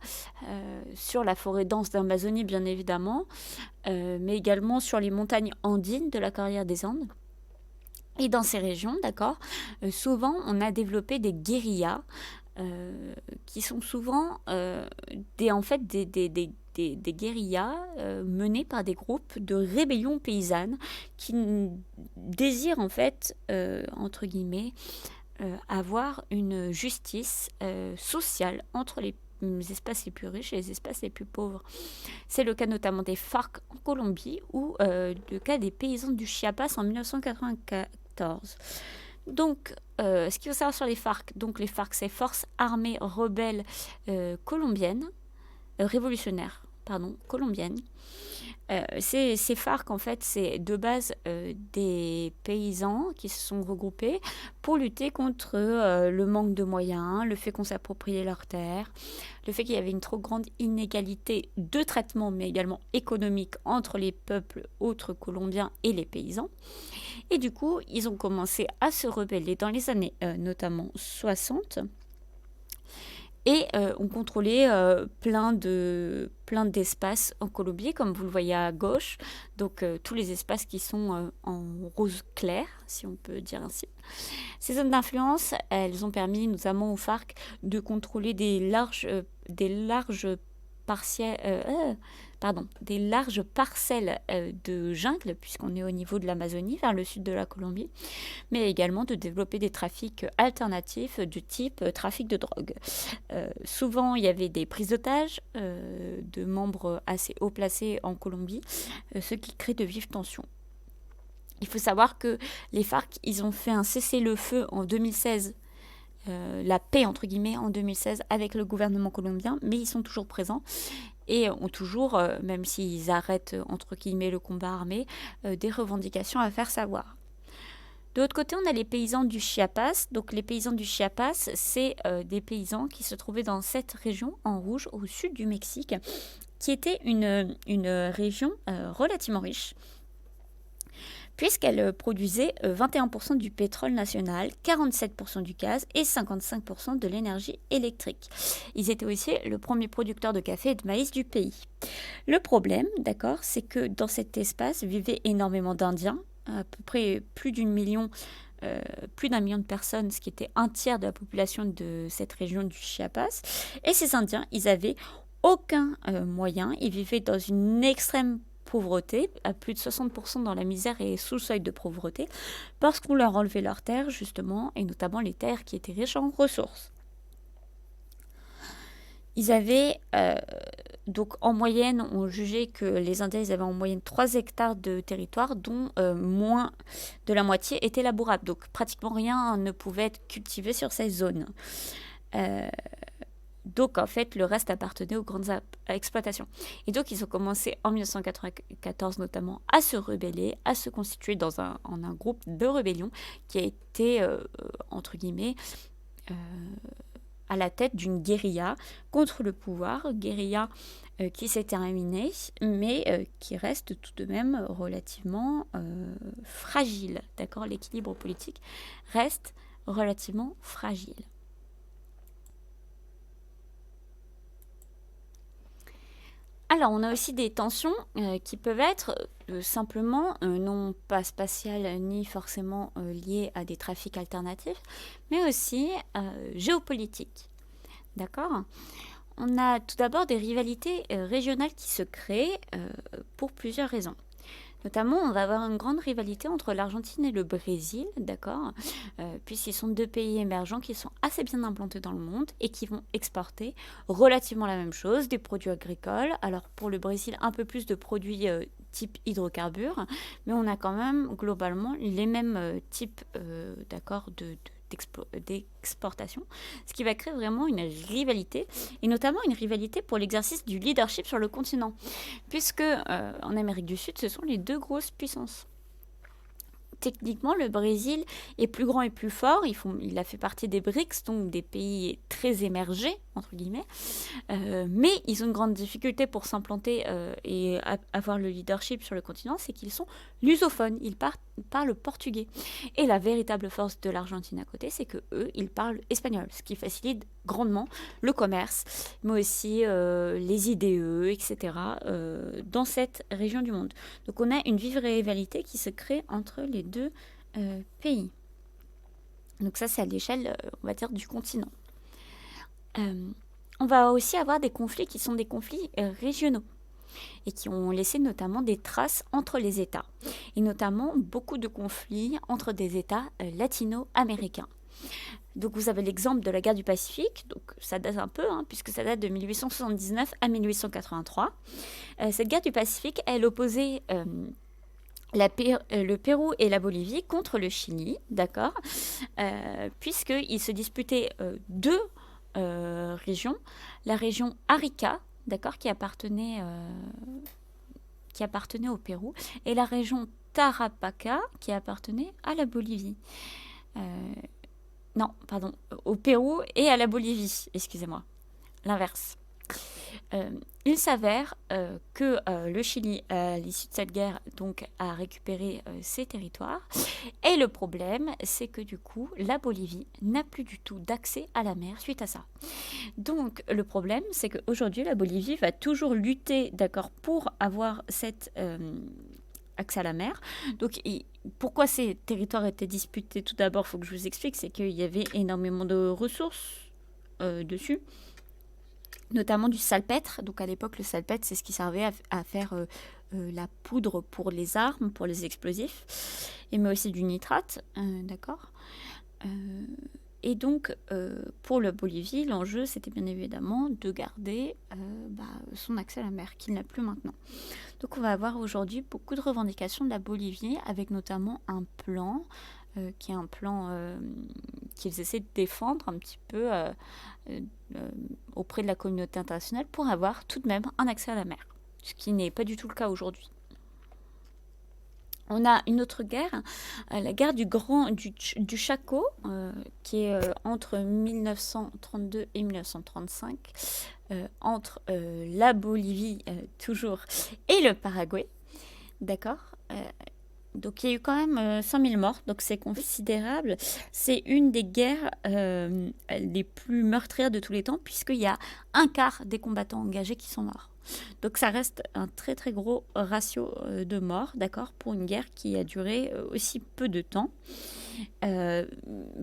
sur la forêt dense d'Amazonie bien évidemment, mais également sur les montagnes andines de la Cordillère des Andes. Et dans ces régions, d'accord, souvent on a développé des guérillas qui sont souvent en fait, des guérillas menées par des groupes de rébellions paysannes qui désirent en fait, entre guillemets, avoir une justice sociale entre les espaces les plus riches et les espaces les plus pauvres. C'est le cas notamment des FARC en Colombie ou le cas des paysans du Chiapas en 1994. Donc, ce qu'il faut savoir sur les FARC, donc les FARC, c'est Forces armées rebelles colombiennes, révolutionnaires, pardon, colombiennes. Ces FARC, en fait, c'est de base des paysans qui se sont regroupés pour lutter contre le manque de moyens, le fait qu'on s'appropriait leurs terres, le fait qu'il y avait une trop grande inégalité de traitement, mais également économique, entre les peuples autres colombiens et les paysans. Et du coup, ils ont commencé à se rebeller dans les années notamment 60 et ont contrôlé plein d'espaces en Colombie, comme vous le voyez à gauche. Donc tous les espaces qui sont en rose clair, si on peut dire ainsi. Ces zones d'influence, elles ont permis notamment aux FARC de contrôler des larges parcelles de jungle, puisqu'on est au niveau de l'Amazonie, vers le sud de la Colombie, mais également de développer des trafics alternatifs du type trafic de drogue. Souvent, il y avait des prises d'otages de membres assez haut placés en Colombie, ce qui crée de vives tensions. Il faut savoir que les FARC, ils ont fait un cessez-le-feu en 2016, la paix entre guillemets en 2016 avec le gouvernement colombien, mais ils sont toujours présents et ont toujours, même s'ils arrêtent entre guillemets le combat armé, des revendications à faire savoir. De l'autre côté, on a les paysans du Chiapas. Donc les paysans du Chiapas, c'est des paysans qui se trouvaient dans cette région en rouge au sud du Mexique, qui était une région relativement riche, puisqu'elle produisait 21% du pétrole national, 47% du gaz et 55% de l'énergie électrique. Ils étaient aussi le premier producteur de café et de maïs du pays. Le problème, d'accord, c'est que dans cet espace vivaient énormément d'Indiens, à peu près plus d'un million de personnes, ce qui était un tiers de la population de cette région du Chiapas. Et ces Indiens, ils avaient aucun moyen, ils vivaient dans une extrême pauvreté, à plus de 60% dans la misère et sous le seuil de pauvreté, parce qu'on leur enlevait leurs terres, justement, et notamment les terres qui étaient riches en ressources. Ils avaient, donc en moyenne, on jugeait que les Indiens ils avaient en moyenne 3 hectares de territoire, dont moins de la moitié était labourable. Donc pratiquement rien ne pouvait être cultivé sur ces zones. Donc, en fait, le reste appartenait aux grandes exploitations. Et donc, ils ont commencé en 1994 notamment à se rebeller, à se constituer en un groupe de rébellion qui a été, entre guillemets, à la tête d'une guérilla contre le pouvoir, guérilla qui s'est terminée, mais qui reste tout de même relativement fragile. D'accord ? L'équilibre politique reste relativement fragile. Alors, on a aussi des tensions qui peuvent être simplement non pas spatiales ni forcément liées à des trafics alternatifs, mais aussi géopolitiques. D'accord ? On a tout d'abord des rivalités régionales qui se créent pour plusieurs raisons. Notamment, on va avoir une grande rivalité entre l'Argentine et le Brésil, d'accord, puisqu'ils sont deux pays émergents qui sont assez bien implantés dans le monde et qui vont exporter relativement la même chose, des produits agricoles. Alors pour le Brésil, un peu plus de produits type hydrocarbures, mais on a quand même globalement les mêmes types d'accord, d'exportation, ce qui va créer vraiment une rivalité, et notamment une rivalité pour l'exercice du leadership sur le continent, puisque en Amérique du Sud, ce sont les deux grosses puissances. Techniquement, le Brésil est plus grand et plus fort. Il a fait partie des BRICS, donc des pays très émergés, entre guillemets. Mais ils ont une grande difficulté pour s'implanter et avoir le leadership sur le continent, c'est qu'ils sont lusophones. Ils parlent portugais. Et la véritable force de l'Argentine à côté, c'est qu'eux, ils parlent espagnol, ce qui facilite grandement le commerce, mais aussi les IDE, etc., dans cette région du monde. Donc on a une vive rivalité qui se crée entre les deux pays. Donc ça, c'est à l'échelle, on va dire, du continent. Euh, on va aussi avoir des conflits qui sont des conflits régionaux et qui ont laissé notamment des traces entre les États, et notamment beaucoup de conflits entre des États latino-américains. Donc vous avez l'exemple de la guerre du Pacifique, donc ça date un peu, puisque ça date de 1879 à 1883. Cette guerre du Pacifique, elle opposait le Pérou et la Bolivie contre le Chili, d'accord, puisqu'ils se disputaient deux régions, la région Arica, d'accord, qui appartenait au Pérou, et la région Tarapacá, qui appartenait à la Bolivie. Euh, non, pardon, au Pérou et à la Bolivie, excusez-moi, l'inverse. Euh, il s'avère que le Chili, à l'issue de cette guerre, donc, a récupéré ses territoires. Et le problème, c'est que du coup, la Bolivie n'a plus du tout d'accès à la mer suite à ça. Donc, le problème, c'est qu'aujourd'hui, la Bolivie va toujours lutter, d'accord, pour avoir cet accès à la mer. Donc, pourquoi ces territoires étaient disputés? Tout d'abord, il faut que je vous explique, c'est qu'il y avait énormément de ressources dessus, notamment du salpêtre. Donc à l'époque, le salpêtre, c'est ce qui servait à faire la poudre pour les armes, pour les explosifs, et mais aussi du nitrate, d'accord. Euh, et donc, pour le Bolivie, l'enjeu, c'était bien évidemment de garder son accès à la mer, qu'il n'a plus maintenant. Donc, on va avoir aujourd'hui beaucoup de revendications de la Bolivie, avec notamment un plan qui est un plan qu'ils essaient de défendre un petit peu euh, auprès de la communauté internationale pour avoir tout de même un accès à la mer, ce qui n'est pas du tout le cas aujourd'hui. On a une autre guerre, la guerre du Chaco, qui est entre 1932 et 1935, entre la Bolivie toujours et le Paraguay. D'accord. Donc il y a eu quand même 100 000 morts, donc c'est considérable. C'est une des guerres les plus meurtrières de tous les temps, puisqu'il y a un quart des combattants engagés qui sont morts. Donc ça reste un très très gros ratio de morts, d'accord, pour une guerre qui a duré aussi peu de temps. Euh,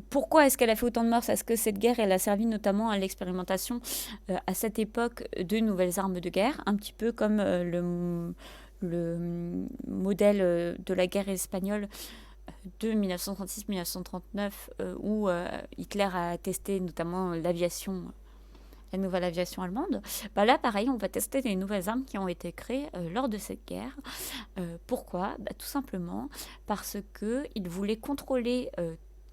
Pourquoi est-ce qu'elle a fait autant de morts? Parce que cette guerre, elle a servi notamment à l'expérimentation à cette époque de nouvelles armes de guerre, un petit peu comme le modèle de la guerre espagnole de 1936-1939, où Hitler a testé notamment l'aviation, la nouvelle aviation allemande. Bah là, pareil, on va tester les nouvelles armes qui ont été créées lors de cette guerre. Pourquoi? Tout simplement parce qu'ils voulaient contrôler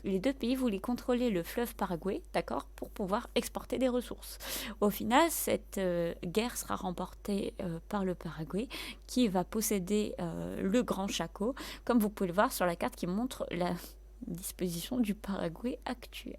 les deux pays voulaient contrôler le fleuve Paraguay, d'accord, pour pouvoir exporter des ressources. Au final, cette guerre sera remportée par le Paraguay, qui va posséder le Grand Chaco, comme vous pouvez le voir sur la carte qui montre la disposition du Paraguay actuel.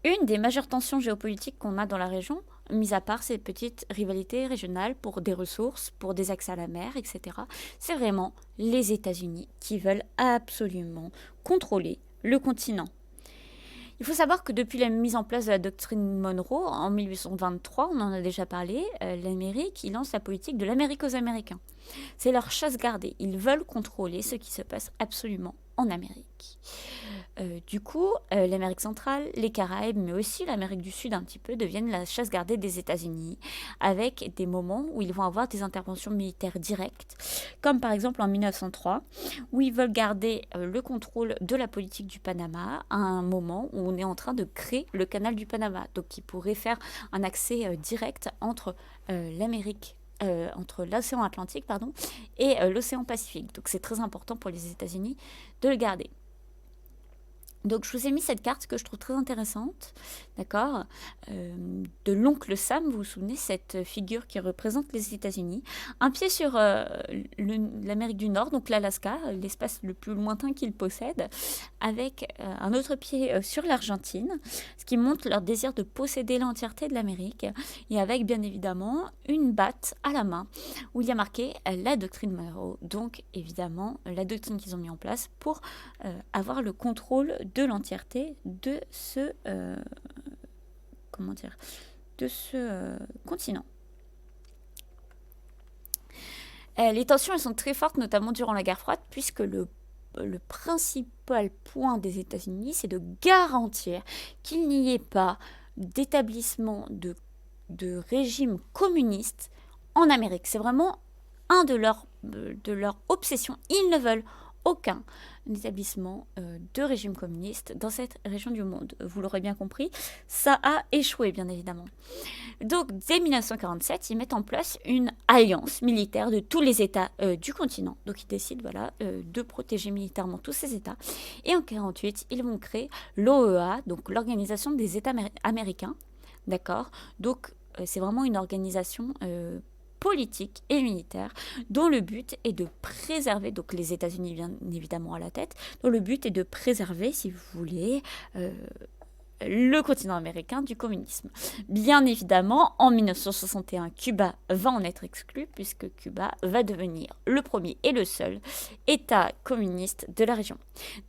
Une des majeures tensions géopolitiques qu'on a dans la région, mis à part ces petites rivalités régionales pour des ressources, pour des accès à la mer, etc., c'est vraiment les États-Unis qui veulent absolument contrôler le continent. Il faut savoir que depuis la mise en place de la doctrine Monroe en 1823, on en a déjà parlé, l'Amérique, il lance la politique de l'Amérique aux Américains. C'est leur chasse gardée. Ils veulent contrôler ce qui se passe absolument en Amérique. Du coup, l'Amérique centrale, les Caraïbes, mais aussi l'Amérique du Sud un petit peu, deviennent la chasse gardée des États-Unis, avec des moments où ils vont avoir des interventions militaires directes, comme par exemple en 1903, où ils veulent garder le contrôle de la politique du Panama à un moment où on est en train de créer le canal du Panama, donc qui pourrait faire un accès direct entre entre l'océan Atlantique et l'océan Pacifique. Donc c'est très important pour les États-Unis de le garder. Donc je vous ai mis cette carte que je trouve très intéressante, d'accord, de l'oncle Sam, vous vous souvenez, cette figure qui représente les États-Unis, un pied sur l'Amérique du Nord, donc l'Alaska, l'espace le plus lointain qu'il possède, avec un autre pied sur l'Argentine, ce qui montre leur désir de posséder l'entièreté de l'Amérique, et avec bien évidemment une batte à la main, où il y a marqué la doctrine Monroe, donc évidemment la doctrine qu'ils ont mis en place pour avoir le contrôle de l'entièreté de ce continent. Les tensions elles sont très fortes, notamment durant la guerre froide, puisque le le principal point des États-Unis, c'est de garantir qu'il n'y ait pas d'établissement de régime communiste en Amérique. C'est vraiment un de leurs obsessions. Ils ne veulent aucun établissement de régime communiste dans cette région du monde. Vous l'aurez bien compris, ça a échoué, bien évidemment. Donc, dès 1947, ils mettent en place une alliance militaire de tous les États du continent. Donc, ils décident de protéger militairement tous ces États. Et en 1948, ils vont créer l'OEA, donc l'Organisation des États américains. D'accord. Donc, c'est vraiment une organisation politique et militaire dont le but est de préserver, donc les États-Unis bien évidemment à la tête, dont le but est de préserver, si vous voulez, le continent américain du communisme. Bien évidemment, en 1961, Cuba va en être exclu puisque Cuba va devenir le premier et le seul État communiste de la région.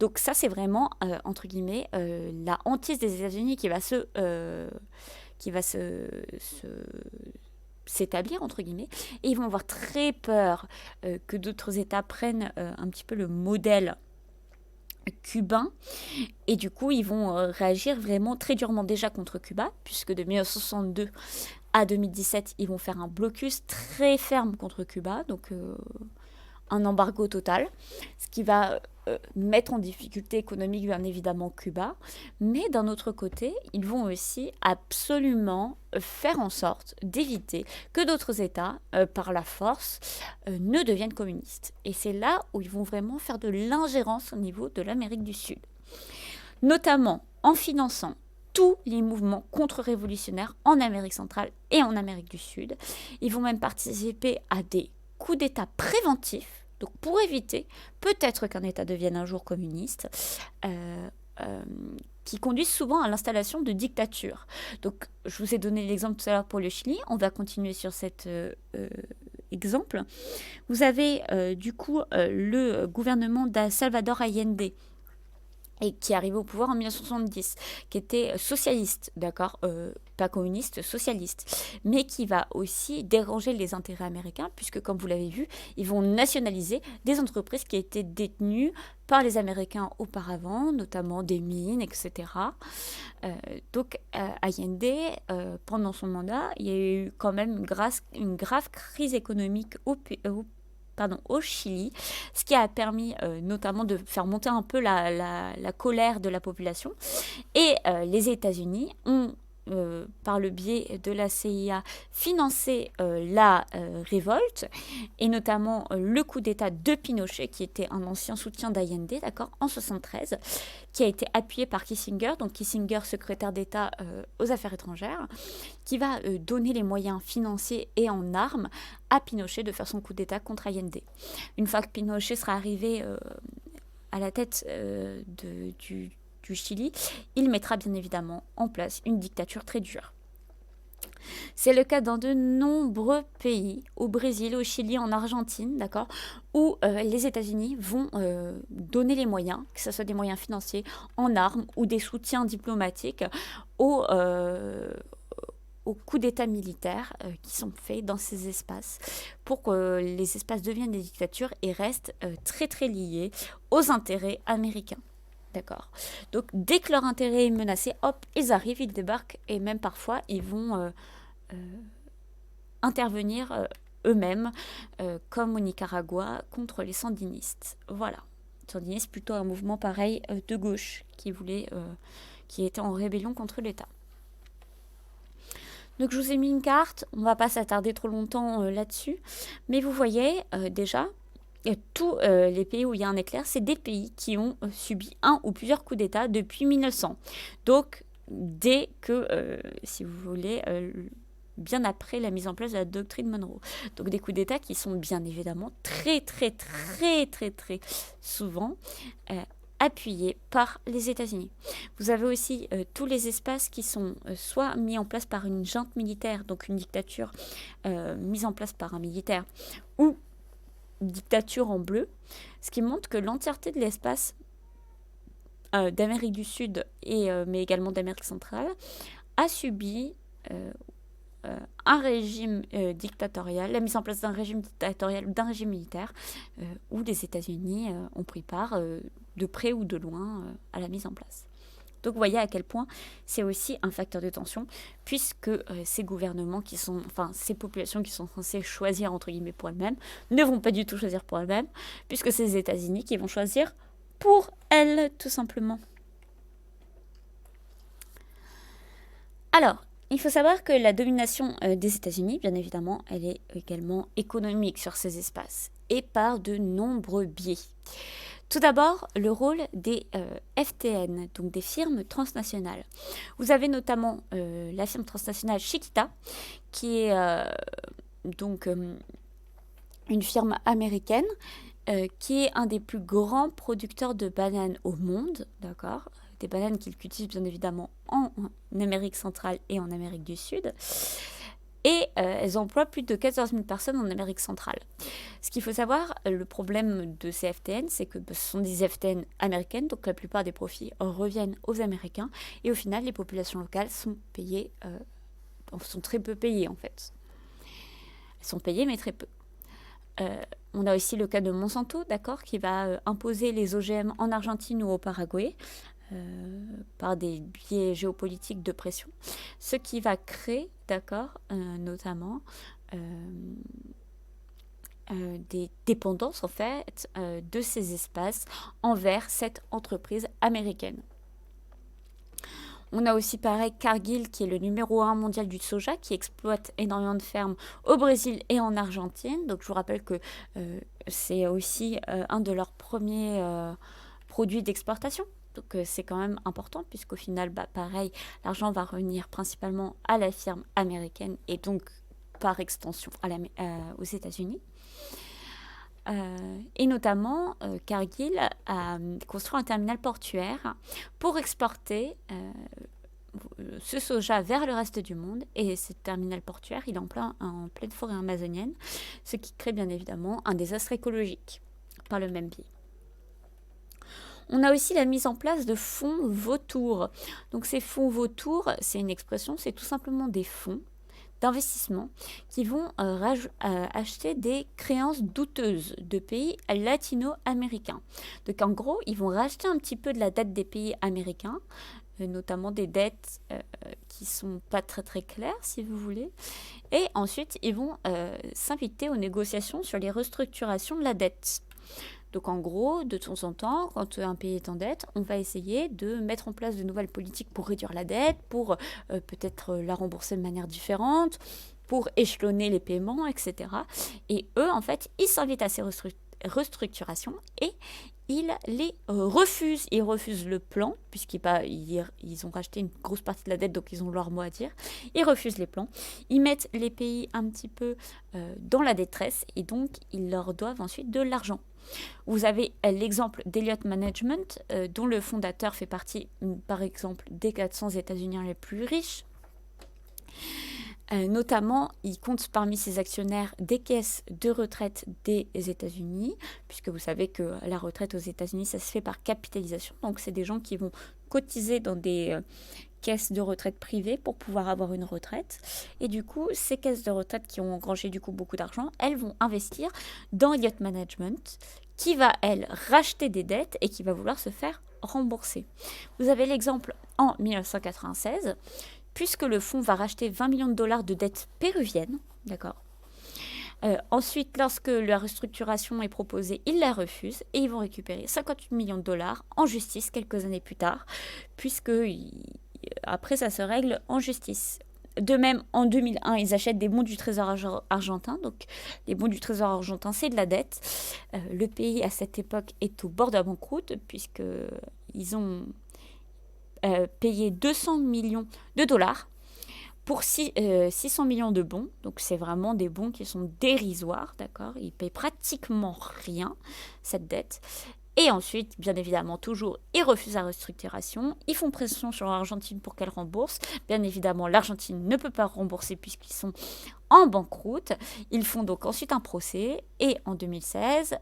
Donc ça, c'est vraiment, entre guillemets, la hantise des États-Unis qui va s'établir, entre guillemets, et ils vont avoir très peur que d'autres États prennent un petit peu le modèle cubain, et du coup, ils vont réagir vraiment très durement déjà contre Cuba, puisque de 1962 à 2017, ils vont faire un blocus très ferme contre Cuba, donc un embargo total, ce qui va mettre en difficulté économique bien évidemment Cuba, mais d'un autre côté, ils vont aussi absolument faire en sorte d'éviter que d'autres États, par la force, ne deviennent communistes. Et c'est là où ils vont vraiment faire de l'ingérence au niveau de l'Amérique du Sud, notamment en finançant tous les mouvements contre-révolutionnaires en Amérique centrale et en Amérique du Sud. Ils vont même participer à des coups d'État préventifs, donc pour éviter peut-être qu'un État devienne un jour communiste, qui conduisent souvent à l'installation de dictatures. Donc je vous ai donné l'exemple tout à l'heure pour le Chili, on va continuer sur cet exemple. Vous avez du coup le gouvernement de Salvador Allende, et qui est arrivé au pouvoir en 1970, qui était socialiste, d'accord, pas communiste, socialiste, mais qui va aussi déranger les intérêts américains, puisque comme vous l'avez vu, ils vont nationaliser des entreprises qui étaient détenues par les Américains auparavant, notamment des mines, etc. Donc Allende, pendant son mandat, il y a eu quand même une grave crise économique au Chili, ce qui a permis notamment de faire monter un peu la colère de la population. Et les États-Unis ont, par le biais de la CIA, financé la révolte, et notamment le coup d'État de Pinochet, qui était un ancien soutien d'Allende, d'accord, en 1973, qui a été appuyé par Kissinger, donc Kissinger, secrétaire d'État aux Affaires étrangères, qui va donner les moyens financiers et en armes à Pinochet de faire son coup d'État contre Allende. Une fois que Pinochet sera arrivé à la tête du Chili, il mettra bien évidemment en place une dictature très dure. C'est le cas dans de nombreux pays, au Brésil, au Chili, en Argentine, d'accord, où les États-Unis vont donner les moyens, que ce soit des moyens financiers, en armes ou des soutiens diplomatiques aux coups d'État militaires qui sont faits dans ces espaces pour que les espaces deviennent des dictatures et restent très très liés aux intérêts américains. D'accord. Donc dès que leur intérêt est menacé, hop, ils arrivent, ils débarquent et même parfois ils vont intervenir eux-mêmes, comme au Nicaragua, contre les sandinistes. Voilà. Les sandinistes, plutôt un mouvement pareil de gauche qui était en rébellion contre l'État. Donc je vous ai mis une carte, on ne va pas s'attarder trop longtemps là-dessus, mais vous voyez déjà, tous les pays où il y a un éclair, c'est des pays qui ont subi un ou plusieurs coups d'État depuis 1900. Donc dès que, si vous voulez, bien après la mise en place de la doctrine Monroe. Donc des coups d'État qui sont bien évidemment très très très très très souvent appuyés par les États-Unis. Vous avez aussi tous les espaces qui sont soit mis en place par une junte militaire, donc une dictature mise en place par un militaire, ou dictature en bleu, ce qui montre que l'entièreté de l'espace d'Amérique du Sud, mais également d'Amérique centrale, a subi un régime dictatorial, la mise en place d'un régime dictatorial, d'un régime militaire, où les États-Unis ont pris part de près ou de loin à la mise en place. Donc vous voyez à quel point c'est aussi un facteur de tension, puisque ces gouvernements ces populations qui sont censées choisir entre guillemets pour elles-mêmes, ne vont pas du tout choisir pour elles-mêmes, puisque c'est les États-Unis qui vont choisir pour elles, tout simplement. Alors, il faut savoir que la domination des États-Unis, bien évidemment, elle est également économique sur ces espaces, et par de nombreux biais. Tout d'abord, le rôle des FTN, donc des firmes transnationales. Vous avez notamment la firme transnationale Chiquita, qui est une firme américaine, qui est un des plus grands producteurs de bananes au monde, d'accord ? Des bananes qu'ils cultivent bien évidemment en Amérique centrale et en Amérique du Sud. Et elles emploient plus de 14 000 personnes en Amérique centrale. Ce qu'il faut savoir, le problème de ces FTN, c'est que ce sont des FTN américaines, donc la plupart des profits reviennent aux Américains. Et au final, les populations locales sont payées, sont très peu payées en fait. Elles sont payées, mais très peu. On a aussi le cas de Monsanto, d'accord, qui va imposer les OGM en Argentine ou au Paraguay. Par des biais géopolitiques de pression, ce qui va créer, d'accord, notamment des dépendances en fait de ces espaces envers cette entreprise américaine. On a aussi pareil Cargill qui est le numéro 1 mondial du soja qui exploite énormément de fermes au Brésil et en Argentine. Donc je vous rappelle que c'est aussi un de leurs premiers produits d'exportation. Donc c'est quand même important puisqu'au final, pareil, l'argent va revenir principalement à la firme américaine et donc par extension aux États-Unis. Et notamment, Cargill a construit un terminal portuaire pour exporter ce soja vers le reste du monde. Et ce terminal portuaire, il est en pleine forêt amazonienne, ce qui crée bien évidemment un désastre écologique par le même biais. On a aussi la mise en place de fonds vautours. Donc ces fonds vautours, c'est une expression, c'est tout simplement des fonds d'investissement qui vont acheter des créances douteuses de pays latino-américains. Donc en gros, ils vont racheter un petit peu de la dette des pays américains, notamment des dettes qui sont pas très très claires si vous voulez. Et ensuite, ils vont s'inviter aux négociations sur les restructurations de la dette. Donc en gros, de temps en temps, quand un pays est en dette, on va essayer de mettre en place de nouvelles politiques pour réduire la dette, pour peut-être la rembourser de manière différente, pour échelonner les paiements, etc. Et eux, en fait, ils s'invitent à ces restructurations et ils les refusent. Ils refusent le plan, puisqu'ils ont racheté une grosse partie de la dette, donc ils ont leur mot à dire. Ils refusent les plans. Ils mettent les pays un petit peu dans la détresse et donc ils leur doivent ensuite de l'argent. Vous avez l'exemple d'Elliott Management, dont le fondateur fait partie, par exemple, des 400 États-Uniens les plus riches. Notamment, il compte parmi ses actionnaires des caisses de retraite des États-Unis, puisque vous savez que la retraite aux États-Unis, ça se fait par capitalisation. Donc, c'est des gens qui vont cotiser dans des caisses de retraite privées pour pouvoir avoir une retraite. Et du coup, ces caisses de retraite qui ont engrangé du coup beaucoup d'argent, elles vont investir dans Elliott Management, qui va, elle, racheter des dettes et qui va vouloir se faire rembourser. Vous avez l'exemple en 1996, puisque le fonds va racheter 20 millions de dollars de dettes péruviennes, d'accord. Ensuite, lorsque la restructuration est proposée, ils la refusent et ils vont récupérer 58 millions de dollars en justice quelques années plus tard, puisque après ça se règle en justice. De même, en 2001, ils achètent des bons du Trésor argentin. Donc, les bons du Trésor argentin, c'est de la dette. Le pays, à cette époque, est au bord de la banqueroute, puisqu'ils ont payé 200 millions de dollars pour 600 millions de bons. Donc, c'est vraiment des bons qui sont dérisoires, d'accord. Ils payent pratiquement rien, cette dette. Et ensuite, bien évidemment, toujours, ils refusent la restructuration. Ils font pression sur l'Argentine pour qu'elle rembourse. Bien évidemment, l'Argentine ne peut pas rembourser puisqu'ils sont en banqueroute. Ils font donc ensuite un procès. Et en 2016,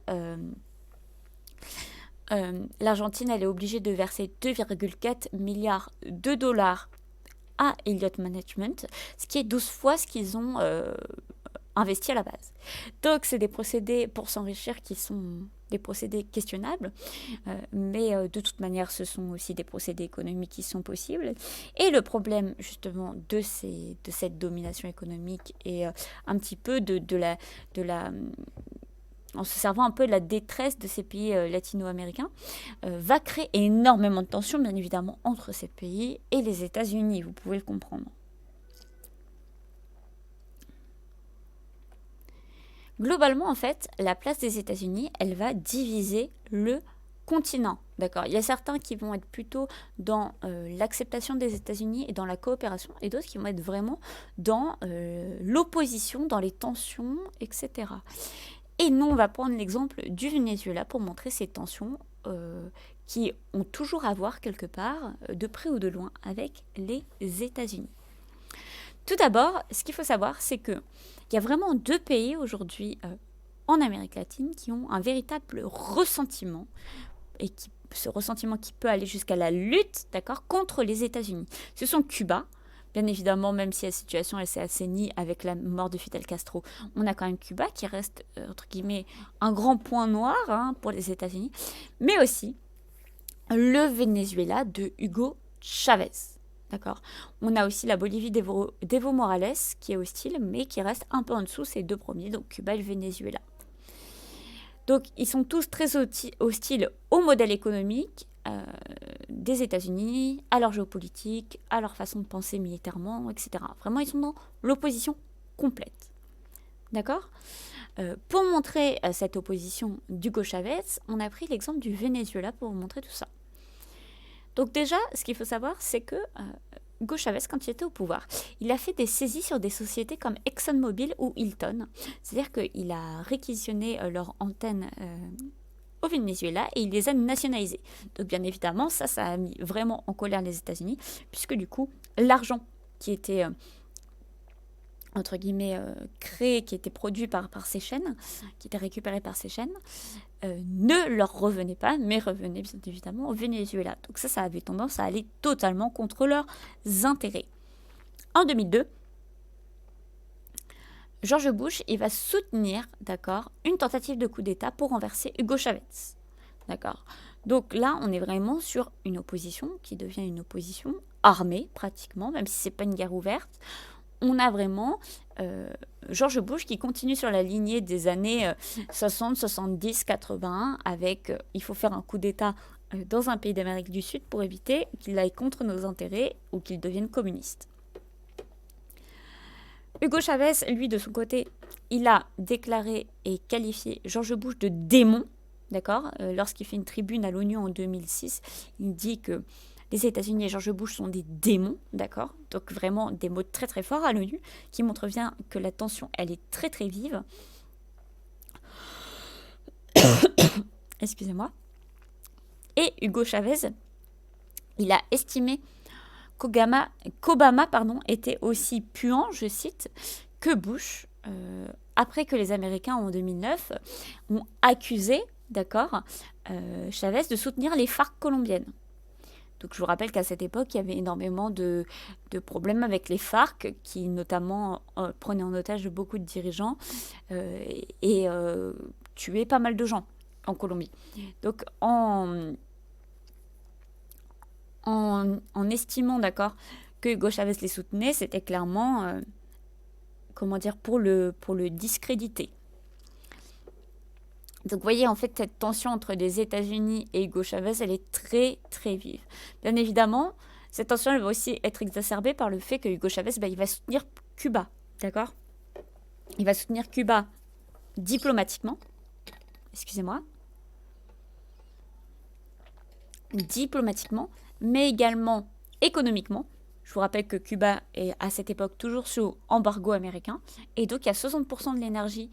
l'Argentine, elle est obligée de verser 2,4 milliards de dollars à Elliott Management, ce qui est 12 fois ce qu'ils ont investi à la base. Donc, c'est des procédés pour s'enrichir qui sont des procédés questionnables, mais de toute manière, ce sont aussi des procédés économiques qui sont possibles. Et le problème, justement, de cette domination économique et un petit peu de la en se servant un peu de la détresse de ces pays latino-américains, va créer énormément de tensions, bien évidemment, entre ces pays et les États-Unis, vous pouvez le comprendre. Globalement, en fait, la place des États-Unis, elle va diviser le continent. D'accord. Il y a certains qui vont être plutôt dans l'acceptation des États-Unis et dans la coopération, et d'autres qui vont être vraiment dans l'opposition, dans les tensions, etc. Et nous, on va prendre l'exemple du Venezuela pour montrer ces tensions qui ont toujours à voir quelque part, de près ou de loin, avec les États-Unis. Tout d'abord, ce qu'il faut savoir, c'est qu'il y a vraiment 2 pays aujourd'hui en Amérique latine qui ont un véritable ressentiment, et ce ressentiment qui peut aller jusqu'à la lutte, d'accord, contre les États-Unis. Ce sont Cuba. Bien évidemment, même si la situation elle s'est assainie avec la mort de Fidel Castro, on a quand même Cuba qui reste, entre guillemets, un grand point noir pour les États-Unis, mais aussi le Venezuela de Hugo Chavez. D'accord. On a aussi la Bolivie d'Evo Morales qui est hostile, mais qui reste un peu en dessous ces 2 premiers, donc Cuba et le Venezuela. Donc, ils sont tous très hostiles au modèle économique des États-Unis, à leur géopolitique, à leur façon de penser militairement, etc. Vraiment, ils sont dans l'opposition complète. D'accord. Pour montrer cette opposition d'Hugo Chavez, on a pris l'exemple du Venezuela pour vous montrer tout ça. Donc déjà, ce qu'il faut savoir, c'est que Hugo Chavez, quand il était au pouvoir, il a fait des saisies sur des sociétés comme ExxonMobil ou Hilton. C'est-à-dire qu'il a réquisitionné leurs antennes au Venezuela et il les a nationalisées. Donc bien évidemment, ça a mis vraiment en colère les États-Unis, puisque du coup, l'argent qui était entre guillemets créé, qui était produit par ces chaînes, qui était récupéré par ces chaînes, ne leur revenait pas, mais revenait bien évidemment au Venezuela. Donc ça avait tendance à aller totalement contre leurs intérêts. En 2002, George Bush, il va soutenir, d'accord, une tentative de coup d'État pour renverser Hugo Chavez. D'accord. Donc là, on est vraiment sur une opposition qui devient une opposition armée, pratiquement, même si ce n'est pas une guerre ouverte. On a vraiment George Bush qui continue sur la lignée des années 60, 70, 81 avec il faut faire un coup d'État dans un pays d'Amérique du Sud pour éviter qu'il aille contre nos intérêts ou qu'il devienne communiste. Hugo Chavez, lui, de son côté, il a déclaré et qualifié George Bush de démon, d'accord. Lorsqu'il fait une tribune à l'ONU en 2006, il dit que les États-Unis et George Bush sont des démons, d'accord. Donc vraiment des mots très très forts à l'ONU qui montrent bien que la tension, elle est très très vive. Excusez-moi. Et Hugo Chavez, il a estimé qu'Obama était aussi puant, je cite, que Bush, après que les Américains en 2009 ont accusé, d'accord, Chavez de soutenir les FARC colombiennes. Donc je vous rappelle qu'à cette époque, il y avait énormément de problèmes avec les FARC, qui notamment prenaient en otage beaucoup de dirigeants et tuaient pas mal de gens en Colombie. Donc en estimant, d'accord, que Hugo Chavez les soutenait, c'était clairement, pour le discréditer. Donc vous voyez, en fait, cette tension entre les États-Unis et Hugo Chavez, elle est très, très vive. Bien évidemment, cette tension, elle va aussi être exacerbée par le fait que Hugo Chavez, il va soutenir Cuba, d'accord. Il va soutenir Cuba diplomatiquement, mais également économiquement. Je vous rappelle que Cuba est à cette époque toujours sous embargo américain, et donc il y a 60% de l'énergie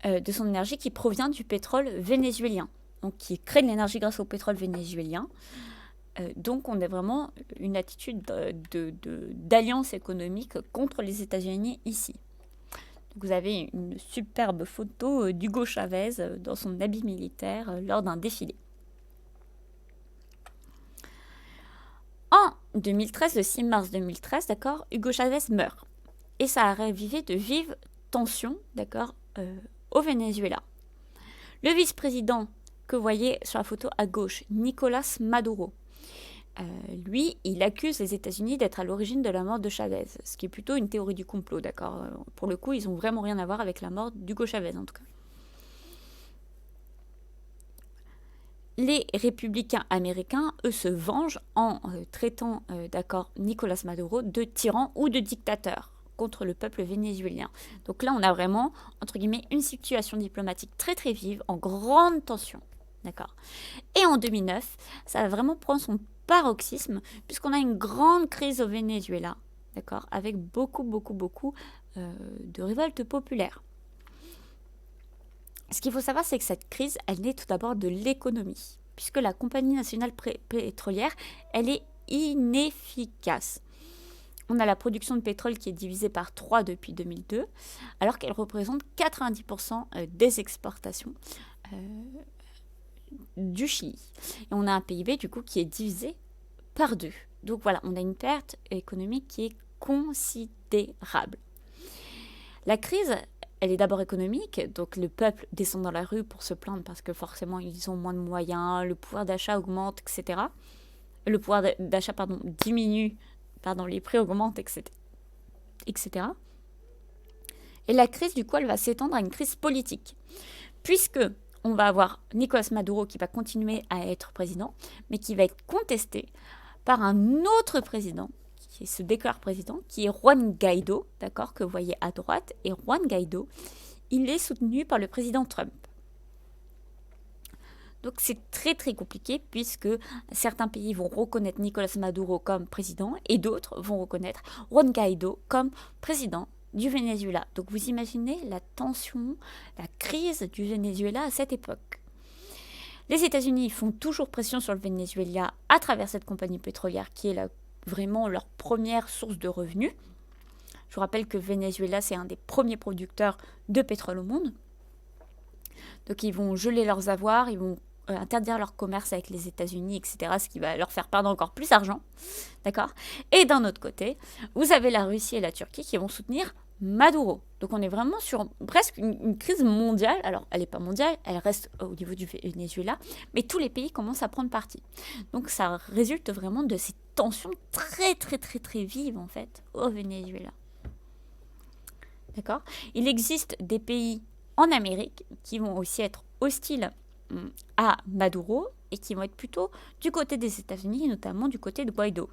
de son énergie qui provient du pétrole vénézuélien, donc qui crée de l'énergie grâce au pétrole vénézuélien. Donc on a vraiment une attitude d'alliance économique contre les États-Unis ici. Donc, vous avez une superbe photo d'Hugo Chavez dans son habit militaire lors d'un défilé. En 2013, le 6 mars 2013, d'accord, Hugo Chavez meurt. Et ça a ravivé de vives tensions, d'accord, au Venezuela. Le vice-président que vous voyez sur la photo à gauche, Nicolás Maduro, lui, il accuse les États-Unis d'être à l'origine de la mort de Chavez, ce qui est plutôt une théorie du complot, d'accord. Pour le coup, ils n'ont vraiment rien à voir avec la mort d'Hugo Chavez, en tout cas. Les républicains américains, eux, se vengent en traitant, d'accord, Nicolás Maduro de tyran ou de dictateur contre le peuple vénézuélien. Donc là, on a vraiment, entre guillemets, une situation diplomatique très très vive, en grande tension. D'accord. Et en 2009, ça va vraiment prendre son paroxysme, puisqu'on a une grande crise au Venezuela, d'accord, avec beaucoup de révoltes populaires. Ce qu'il faut savoir, c'est que cette crise, elle naît tout d'abord de l'économie, puisque la compagnie nationale pétrolière, elle est inefficace. On a la production de pétrole qui est divisée par 3 depuis 2002, alors qu'elle représente 90% des exportations du Chili. Et on a un PIB du coup qui est divisé par 2. Donc voilà, on a une perte économique qui est considérable. La crise, elle est d'abord économique, donc le peuple descend dans la rue pour se plaindre parce que forcément ils ont moins de moyens, le pouvoir d'achat augmente, etc. Le pouvoir d'achat, diminue, les prix augmentent, etc. Et la crise, du coup, elle va s'étendre à une crise politique, puisque on va avoir Nicolás Maduro qui va continuer à être président, mais qui va être contesté par un autre président, qui se déclare président, qui est Juan Guaidó, d'accord, que vous voyez à droite. Et Juan Guaidó, il est soutenu par le président Trump. Donc c'est très très compliqué, puisque certains pays vont reconnaître Nicolás Maduro comme président et d'autres vont reconnaître Juan Guaidó comme président du Venezuela. Donc vous imaginez la tension, la crise du Venezuela à cette époque. Les États-Unis font toujours pression sur le Venezuela à travers cette compagnie pétrolière qui est vraiment leur première source de revenus. Je vous rappelle que le Venezuela, c'est un des premiers producteurs de pétrole au monde. Donc ils vont geler leurs avoirs, ils vont interdire leur commerce avec les États-Unis, etc., ce qui va leur faire perdre encore plus d'argent. D'accord ? Et d'un autre côté, vous avez la Russie et la Turquie qui vont soutenir Maduro. Donc on est vraiment sur presque une crise mondiale. Alors elle n'est pas mondiale, elle reste au niveau du Venezuela, mais tous les pays commencent à prendre parti. Donc ça résulte vraiment de ces tensions très très très très vives en fait au Venezuela. D'accord ? Il existe des pays en Amérique qui vont aussi être hostiles à Maduro et qui vont être plutôt du côté des États-Unis, notamment du côté de Guaidó.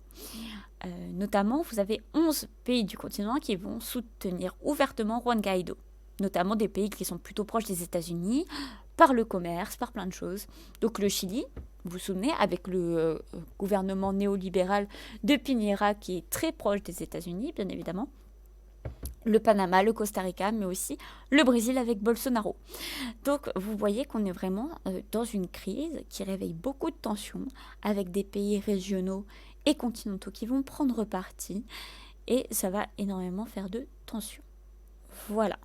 Notamment, vous avez 11 pays du continent qui vont soutenir ouvertement Juan Guaidó, notamment des pays qui sont plutôt proches des États-Unis, par le commerce, par plein de choses. Donc le Chili, vous vous souvenez, avec le gouvernement néolibéral de Piñera qui est très proche des États-Unis, bien évidemment. Le Panama, le Costa Rica, mais aussi le Brésil avec Bolsonaro. Donc vous voyez qu'on est vraiment dans une crise qui réveille beaucoup de tensions avec des pays régionaux et continentaux qui vont prendre parti et ça va énormément faire de tensions. Voilà.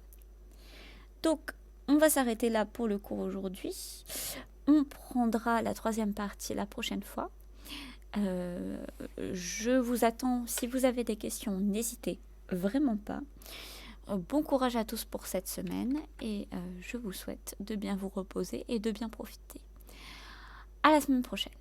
Donc on va s'arrêter là pour le cours aujourd'hui. On prendra la 3e partie la prochaine fois. Je vous attends. Si vous avez des questions, n'hésitez vraiment pas. Bon courage à tous pour cette semaine et je vous souhaite de bien vous reposer et de bien profiter. À la semaine prochaine.